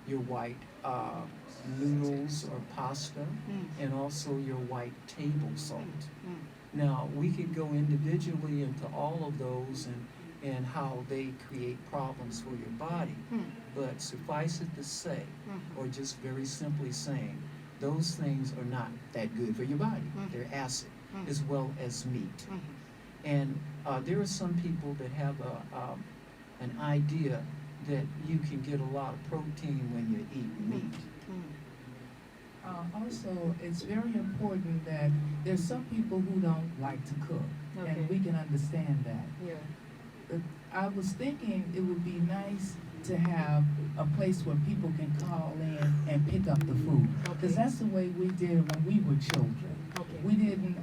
your white noodles or pasta, and also your white table salt. Now, we could go individually into all of those and how they create problems for your body, but suffice it to say, or just very simply saying, those things are not that good for your body. They're acid, as well as meat. And there are some people that have an idea that you can get a lot of protein when you eat meat. Also, it's very important that there's some people who don't like to cook, Okay. and we can understand that. Yeah. I was thinking it would be nice to have a place where people can call in and pick up the food, because that's the way we did when we were children. Okay. We didn't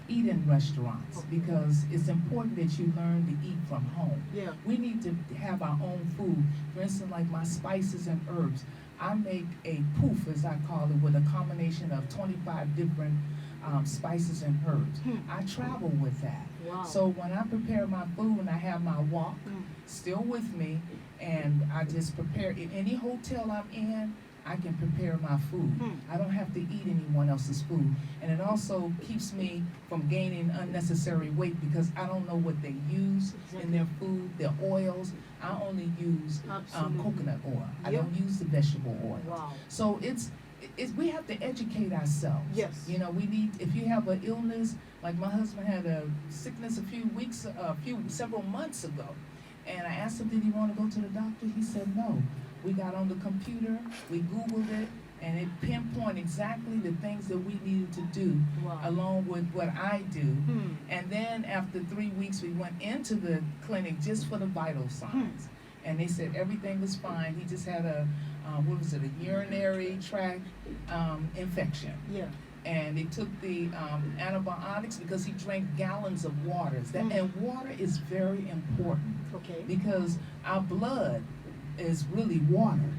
eat in restaurants because it's important that you learn to eat from home. Yeah. We need to have our own food. For instance, like my spices and herbs. I make a poof, as I call it, with a combination of 25 different spices and herbs. I travel with that. Wow. So when I prepare my food and I have my wok still with me, and I just prepare, in any hotel I'm in, I can prepare my food. I don't have to eat anyone else's food. And it also keeps me from gaining unnecessary weight because I don't know what they use in their food, their oils. I only use coconut oil. I Yep. don't use the vegetable oil. Wow. So we have to educate ourselves. Yes. You know, we need, if you have an illness, like my husband had a sickness several months ago. And I asked him, did he want to go to the doctor? He said no. We got on the computer, we Googled it, and it pinpointed exactly the things that we needed to do, Wow. along with what I do. And then after 3 weeks, we went into the clinic just for the vital signs. And they said everything was fine. He just had a urinary tract infection. Yeah. And they took the antibiotics because he drank gallons of water. And water is very important Okay. because our blood is really water.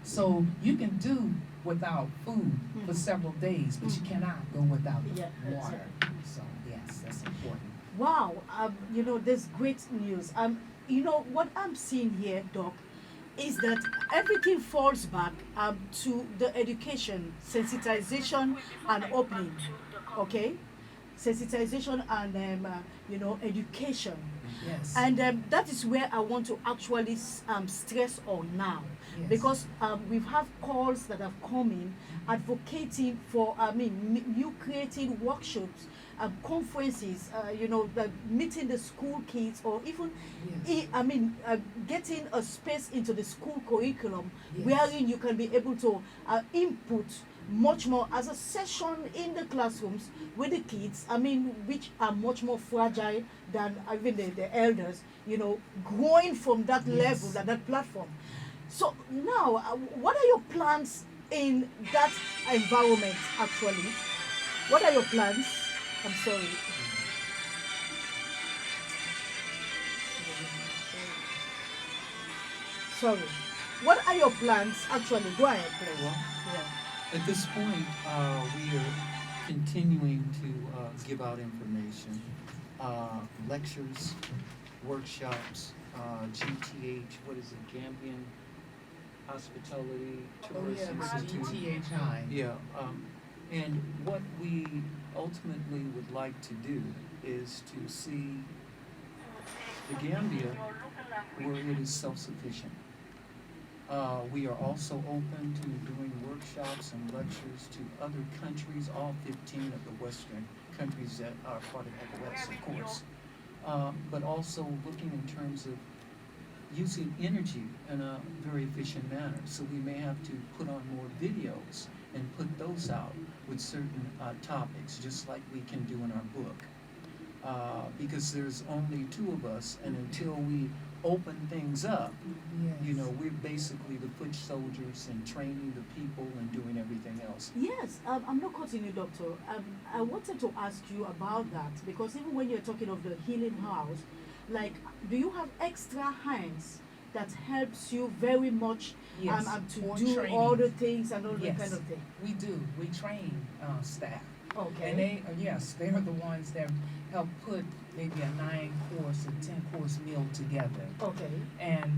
So you can do without food for several days, but you cannot go without Yeah, that's water. So yes, that's important. Wow. There's great news. What I'm seeing here, Doc, is that everything falls back to the education, sensitization, and opening. Okay, sensitization and education. Yes. And that is where I want to actually stress on now. Yes. Because we've had calls that have come in advocating for, you creating workshops, conferences, meeting the school kids, or even, Yes. getting a space into the school curriculum, Yes. wherein you can be able to input much more as a session in the classrooms with the kids, which are much more fragile than even the elders, growing from that Yes. level, that platform. So now, what are your plans in that environment, actually? What are your plans? I'm sorry. Sorry. What are your plans, actually? Go ahead, please. Well, Yeah. at this point, we are continuing to give out information, lectures, workshops, GTH, what is it, Gambian Hospitality Oh Tourist yeah, Institute. GTHI. Yeah, and what we ultimately would like to do is to see the Gambia where it is self-sufficient. We are also open to doing workshops and lectures to other countries, all 15 of the Western countries that are part of ECOWAS, of course. But also looking in terms of using energy in a very efficient manner. So we may have to put on more videos and put those out with certain topics, just like we can do in our book. Because there's only two of us, and until we open things up, Yes. we're basically the foot soldiers and training the people and doing everything else. Yes, I'm not cutting you, doctor. I wanted to ask you about that, because even when you're talking of the healing house, like, do you have extra hands that helps you very much Yes. to For do training. all the things and all that Yes. kind of thing? We do. We train staff. Okay. And they, yes, they're the ones that help put maybe a 9-course or 10-course meal together. Okay. And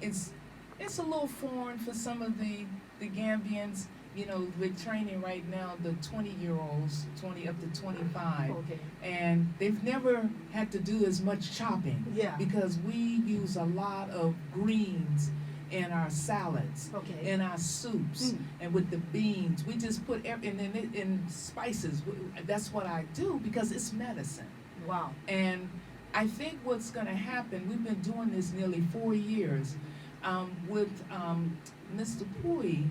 it's a little foreign for some of the Gambians. We're training right now the 20-year-olds, 20 up to 25. Okay. And they've never had to do as much chopping. Yeah. Because we use a lot of greens in our salads, Okay. in our soups, Mm. and with the beans. We just put and then in spices. That's what I do because it's medicine. Wow. And I think what's going to happen, we've been doing this nearly 4 years, with Mr. Pui.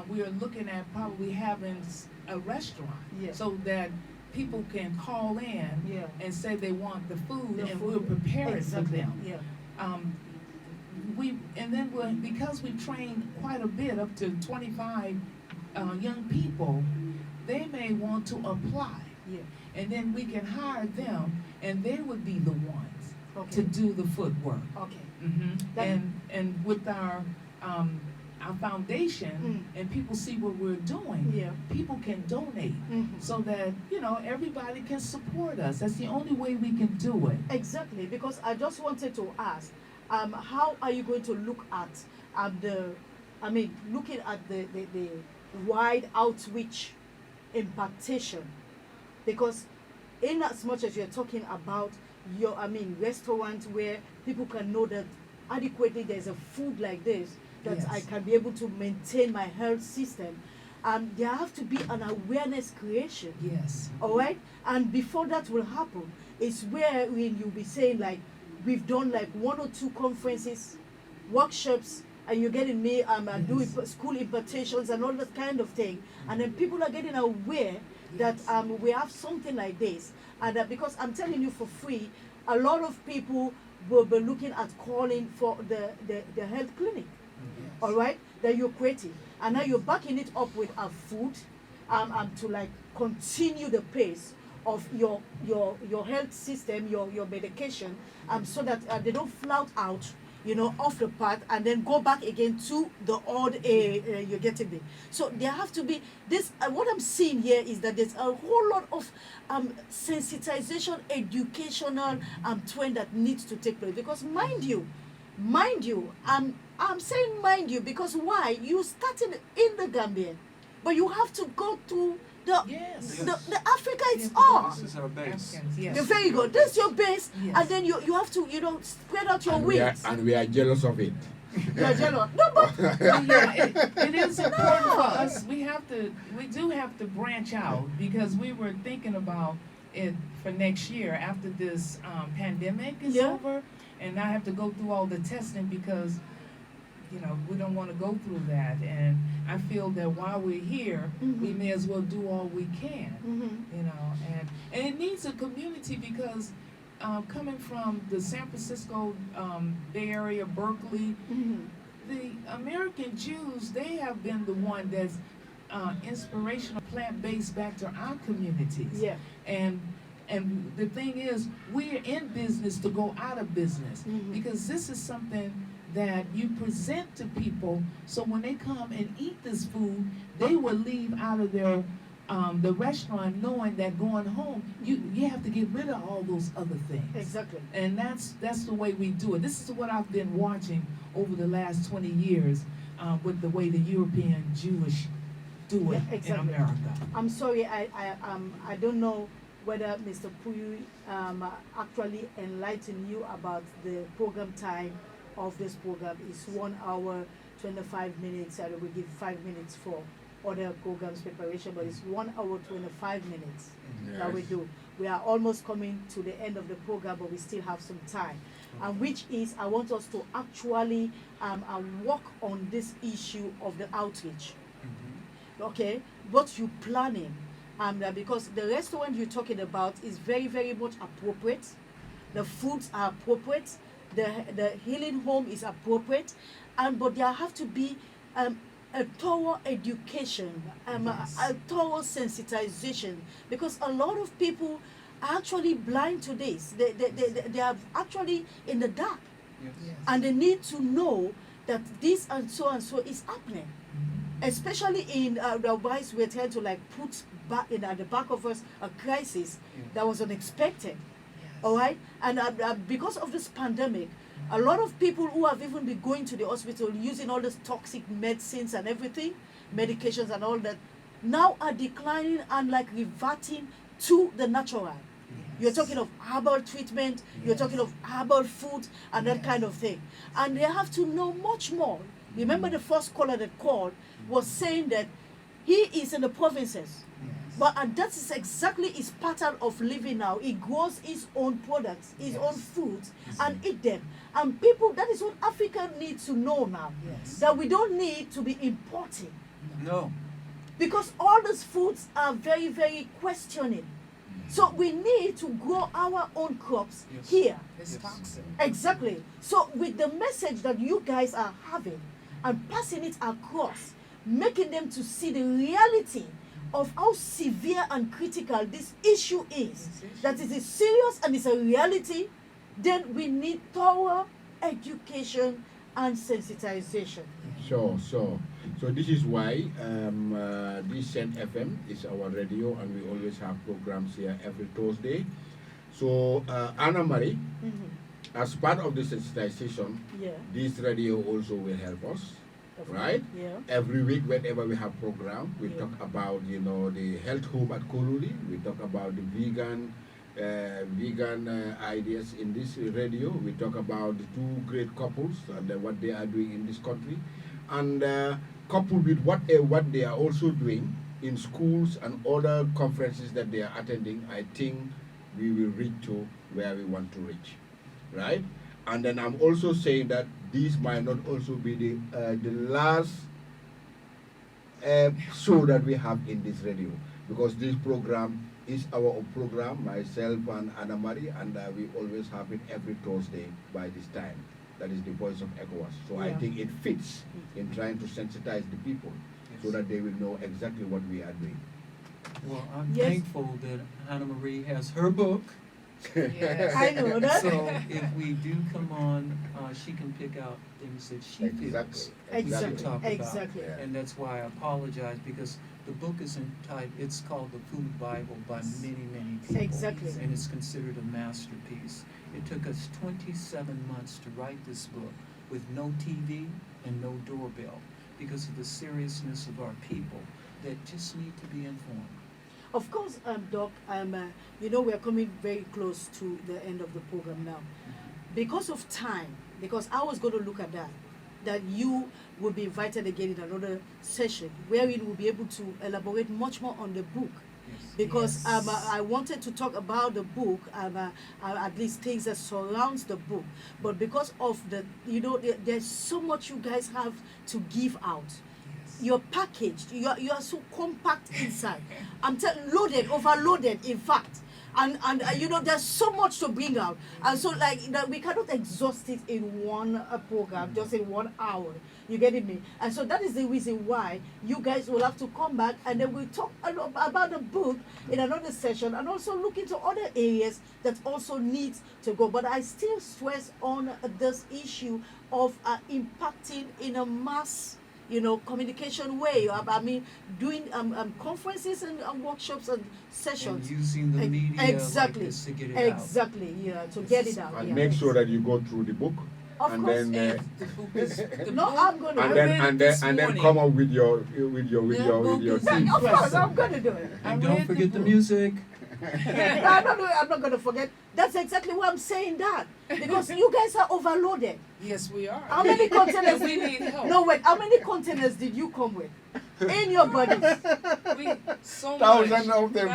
We are looking at probably having a restaurant, Yeah. so that people can call in Yeah. and say they want the food, The and food. we'll prepare it for Exactly. them. Yeah. Because we train quite a bit, up to 25 young people, they may want to apply, Yeah. and then we can hire them, and they would be the ones Okay. to do the footwork. Okay. That- and with our foundation, Mm. and people see what we're doing, Yeah. people can donate, Mhm. so that everybody can support us. That's the only way we can do it. Exactly, because I just wanted to ask, how are you going to look at looking at the wide outreach impartation? Because in as much as you're talking about restaurants where people can know that adequately there's a food like this, that Yes. I can be able to maintain my health system, there have to be an awareness creation. Yes. All right, and before that will happen, it's where when you'll be saying, like, we've done like 1 or 2 conferences, workshops, and you're getting me doing school impartations and all that kind of thing, and then people are getting aware that we have something like this, and because I'm telling you for free, a lot of people will be looking at calling for the health clinic. All right, that you're creating, and now you're backing it up with a food, to like continue the pace of your health system, your medication, so that they don't flout out, off the path and then go back again to the old you're getting me. So there have to be this. What I'm seeing here is that there's a whole lot of sensitization, educational trend that needs to take place, because mind you, I'm saying mind you, because why? You started in the Gambia, but you have to go to Yes. The Africa it's Yes, all. This is our base. Africans, yes. You're very good. This is your base, Yes. and then you have to spread out your and wings. we are jealous of it. You're jealous. No, but Yeah, it is important No. for us. We do have to branch out because we were thinking about it for next year after this pandemic is Yeah. over, and I have to go through all the testing because we don't want to go through that. And I feel that while we're here, we may as well do all we can. And it needs a community because coming from the San Francisco Bay Area, Berkeley, the American Jews, they have been the one that's inspirational, plant-based back to our communities. yeah. And the thing is, we're in business to go out of business because this is something that you present to people, so when they come and eat this food, they will leave out of their the restaurant knowing that going home, you have to get rid of all those other things. Exactly. And that's the way we do it. This is what I've been watching over the last 20 years with the way the European Jewish do it Yeah, exactly. in America. I'm sorry, I don't know whether Mr. Puyu actually enlightened you about the program time of this program. Is 1 hour 25 minutes, and we give 5 minutes for other programs preparation, but it's 1 hour 25 minutes that we do. We are almost coming to the end of the program, but we still have some time. And which is, I want us to actually work on this issue of the outreach. Okay, what you planning? Because the restaurant you're talking about is very, very much appropriate. The foods are appropriate. The healing home is appropriate, but there have to be a thorough education, a thorough sensitization, because a lot of people are actually blind to this. They are actually in the dark, and they need to know that this and so is happening. Especially in the wise we're trying to put back in at the back of us a crisis that was unexpected. All right, and because of this pandemic, a lot of people who have even been going to the hospital using all these toxic medicines and everything, medications and all that, now are declining and reverting to the natural. You're talking of herbal treatment, you're talking of herbal food and that kind of thing. And they have to know much more. Remember the first caller that called was saying that he is in the provinces. And that is exactly his pattern of living now. He grows his own products, his own foods, and eat them. And people, that is what Africa needs to know now. That we don't need to be importing. No. Because all those foods are very, very questioning. So we need to grow our own crops here. It's toxic. Exactly. So with the message that you guys are having and passing it across, making them to see the reality of how severe and critical this issue is, that it is serious and it's a reality, then we need thorough education and sensitization. So this is why this SENN FM is our radio, and we always have programs here every Thursday. So Anna Marie, as part of the sensitization, this radio also will help us. Right? Yeah. Every week, whenever we have program, we talk about the health home at Kololi. We talk about the vegan ideas in this radio. We talk about the two great couples and what they are doing in this country, and coupled with what they are also doing in schools and other conferences that they are attending, I think we will reach to where we want to reach, right? And then I'm also saying that this might not also be the last show that we have in this radio, because this program is our program, myself and Anna Marie, and we always have it every Thursday by this time. That is the voice of ECOWAS. So I think it fits in trying to sensitize the people so that they will know exactly what we are doing. Well, I'm thankful that Anna Marie has her book. Yes. I know that. So if we do come on, she can pick out things that she feels we should talk about. Exactly. And that's why I apologize, because the book is entitled, it's called The Food Bible by many, many people. Exactly. And it's considered a masterpiece. It took us 27 months to write this book with no TV and no doorbell, because of the seriousness of our people that just need to be informed. Of course, Doc, we are coming very close to the end of the program now. Because of time, because I was going to look at that you will be invited again in another session wherein we'll be able to elaborate much more on the book. Because I wanted to talk about the book, at least things that surrounds the book. But because of there's so much you guys have to give out. You're packaged. You are so compact inside. Loaded, overloaded, in fact. And there's so much to bring out. And so we cannot exhaust it in one program, just in 1 hour. You get me? And so that is the reason why you guys will have to come back, and then we'll talk about the book in another session, and also look into other areas that also needs to go. But I still stress on this issue of impacting in a mass communication way. I mean, doing conferences and workshops and sessions. And using the media exactly. like this to get it out. Exactly, to get it out. And make sure that you go through the book. Of and course. then I'm gonna and then come up with your thing. Of course, I'm gonna do it. And don't forget the music. I'm not gonna forget. That's exactly why I'm saying that. Because you guys are overloaded. Yes, we are. How many containers we need help. No, wait, how many containers did you come with? In your bodies? So Thousands much. of them.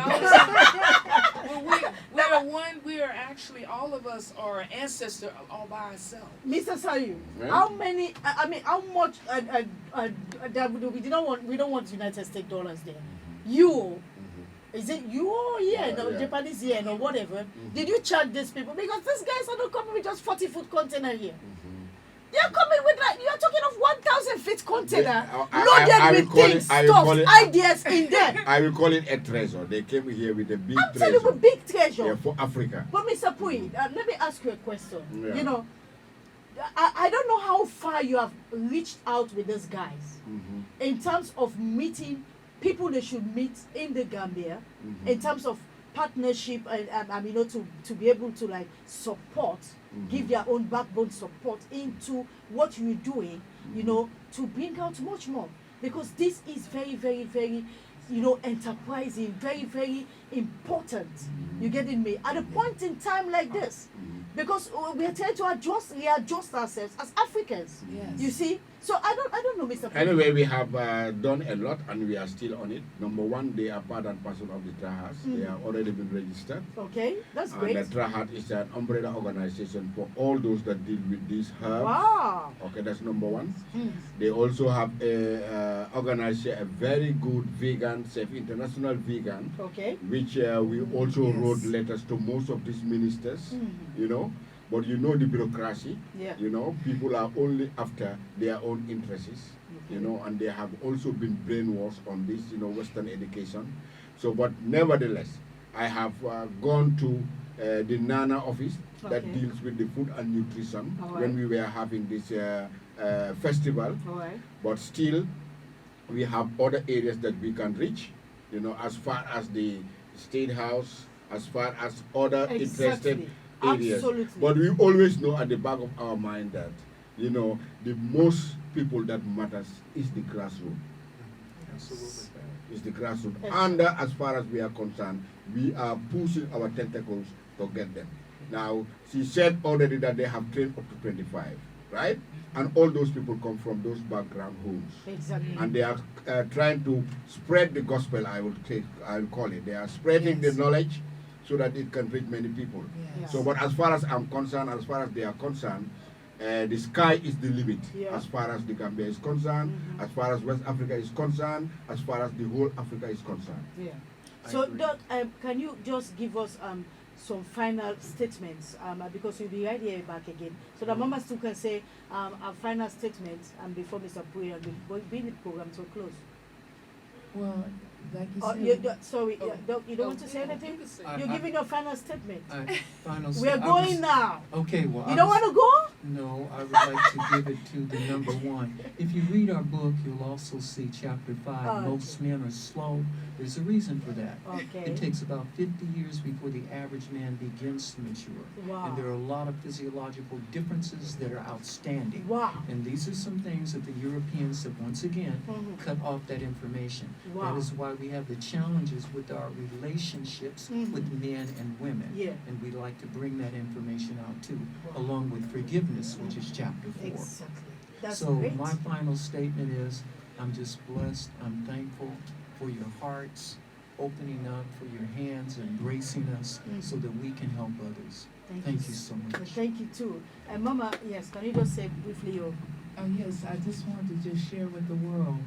We are actually, all of us are ancestors all by ourselves. Mr. Sayu, Yeah. how many, how much, we don't want United States dollars there. You, is it euro yen or Japanese yen or whatever? Did you charge these people? Because these guys are not coming with just 40-foot container here. They're coming with you're talking of 1,000-feet container loaded with things, stuff, ideas in there. I will call it a treasure. They came here with a big I'm treasure. telling you, big treasure. Yeah, for Africa. But Mr. Pui, let me ask you a question. Yeah. I don't know how far you have reached out with these guys in terms of meeting people they should meet in the Gambia, in terms of partnership and to be able to support, give their own backbone support into what you're doing, to bring out much more, because this is very, very, very enterprising, very, very important. You getting me? At a point in time like this, because we are trying to readjust ourselves as Africans. Yes. You see? So I don't know, Mr. Anyway, we have done a lot and we are still on it. Number one, they are part and parcel of the TRAHAS. They are already been registered. Okay, that's great. And the TRAHAS is an umbrella organization for all those that deal with these herbs. Wow. Okay, that's number one. They also have organized a very good vegan, safe international vegan, which we also wrote letters to most of these ministers, But the bureaucracy, people are only after their own interests, and they have also been brainwashed on this, Western education. So, but nevertheless, I have gone to the NANA office that deals with the food and nutrition when we were having this festival. But still, we have other areas that we can reach, as far as the State House, as far as other interested areas. Absolutely. But we always know at the back of our mind that, the most people that matters is the grassroots. Is the grassroots. And as far as we are concerned, we are pushing our tentacles to get them. Now, she said already that they have trained up to 25, right? And all those people come from those background homes. Exactly. And they are trying to spread the gospel, I will call it. They are spreading the knowledge so that it can reach many people. Yes. So, but as far as I'm concerned, as far as they are concerned, the sky is the limit. As far as the Gambia is concerned, as far as West Africa is concerned, as far as the whole Africa is concerned. Yeah. So, Doc, can you just give us some final statements, because we'll be right here back again, so that Mama Stu can say our final statements before Mr. Puya will bring the program to a close. Well, like you said. Sorry, Doc, you don't want to say anything? You're giving your final statement. We're going now. Okay, well, you don't want to go? No, I would like to give it to the number one. If you read our book, you'll also see chapter 5. Most men are slow. There's a reason for that. It takes about 50 years before the average man begins to mature. Wow. And there are a lot of physiological differences that are outstanding. Wow. And these are some things that the Europeans have once again cut off that information. Wow. That is why why we have the challenges with our relationships with men and women. Yeah. And we'd like to bring that information out too, along with forgiveness, which is chapter 4. Exactly. That's So great. my final statement is, I'm just blessed, I'm thankful for your hearts opening up, for your hands embracing us so that we can help others. Thank you so much. Thank you too. And Mama, yes, can you just say briefly your... Yes, I just wanted to just share with the world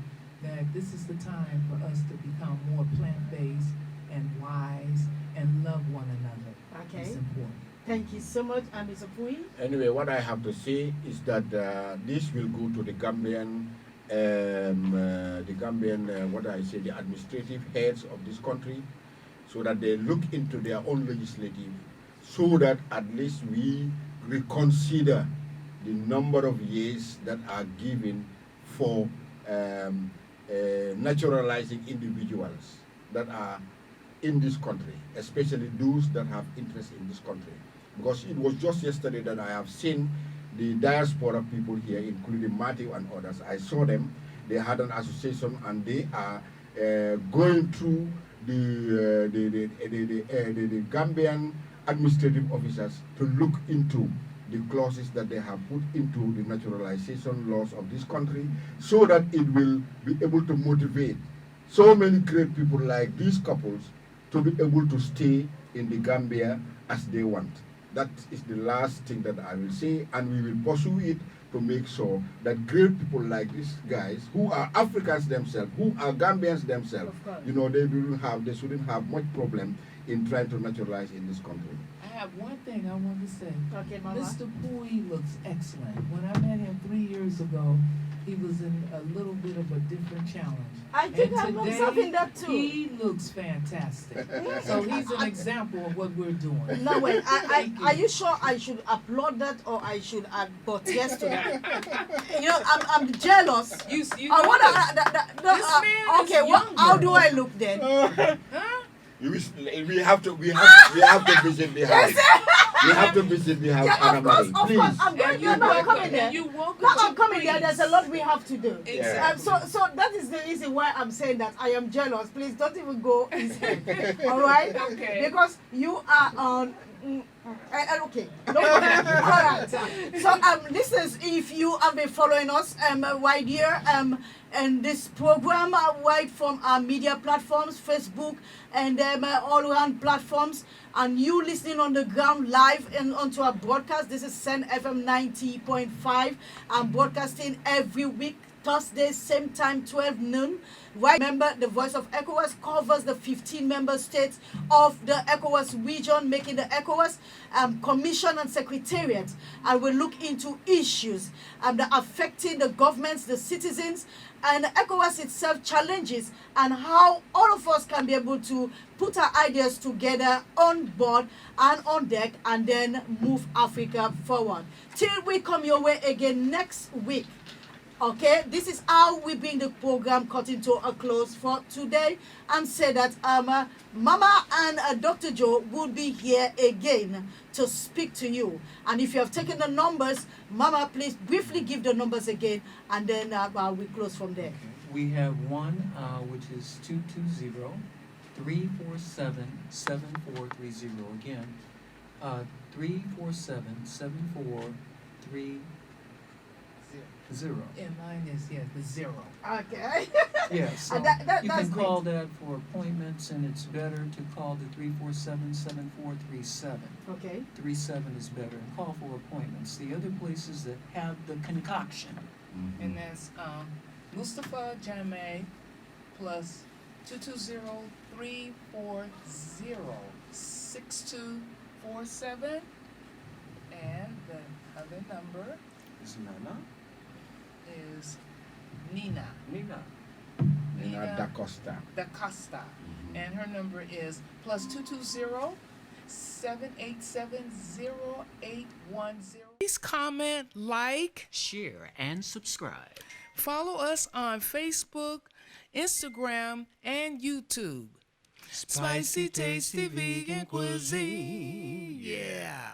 that this is the time for us to become more plant-based and wise and love one another. Okay. It's important. Thank you so much, and Mr. Pui. Anyway, what I have to say is that this will go to the Gambian, the administrative heads of this country, so that they look into their own legislative, so that at least we reconsider the number of years that are given for naturalizing individuals that are in this country, especially those that have interest in this country. Because it was just yesterday that I have seen the diaspora people here, including Matthew and others. I saw them. They had an association, and they are going through the Gambian administrative officers to look into the clauses that they have put into the naturalization laws of this country, so that it will be able to motivate so many great people like these couples to be able to stay in the Gambia as they want. That is the last thing that I will say, and we will pursue it to make sure that great people like these guys, who are Africans themselves, who are Gambians themselves, they shouldn't have much problem in trying to naturalize in this country. I have one thing I want to say. Okay, Mama. Mr. Pui looks excellent. When I met him 3 years ago, he was in a little bit of a different challenge. I think And I'm observing that too. He looks fantastic. So he's an example of what we're doing. No, wait. Thank Are you sure I should applaud that, or I should add but yes to that? You know, I'm jealous. You I know want this. to. This man Okay, is how younger. do I look then? Huh? We have to visit the house. We have to visit the house, Yeah, Anna of course, Marie. I'm Please. going. You're not coming there. You welcome No, I'm to coming there. There's a lot we have to do. Exactly. So that is the reason why I'm saying that I am jealous. Please don't even go inside. All right? Okay. Because you are on. Okay. No problem. All right. So listeners, if you have been following us right here and this program right from our media platforms, Facebook and all around platforms, and you listening on the ground live and onto our broadcast, this is SENN 90.5. I'm broadcasting every week, Thursday, same time, 12 noon. Right. Remember, the Voice of ECOWAS covers the 15 member states of the ECOWAS region, making the ECOWAS Commission and Secretariat. And we'll look into issues that are affecting the governments, the citizens, and ECOWAS itself, challenges, and how all of us can be able to put our ideas together on board and on deck, and then move Africa forward. Till we come your way again next week. Okay, this is how we bring the program cutting to a close for today, and say that Mama and Dr. Joe will be here again to speak to you. And if you have taken the numbers, Mama, please briefly give the numbers again, and then we close from there. We have one, which is 220-347-7430. Again, 347-7430. And mine is, the 0. Okay. Yeah, so And you that's can call that for appointments, and it's better to call the 347-7437. Okay. 37 is better, and call for appointments. The other places that have the concoction. And that's Mustafa Jameh plus 220-340-6247. And the other number Is Nana? is Nina Nina Da Costa. And her number is plus 220-787-0810. Please comment, like, Share and subscribe. follow us on Facebook, Instagram, and YouTube. Spicy, tasty vegan cuisine. Yeah.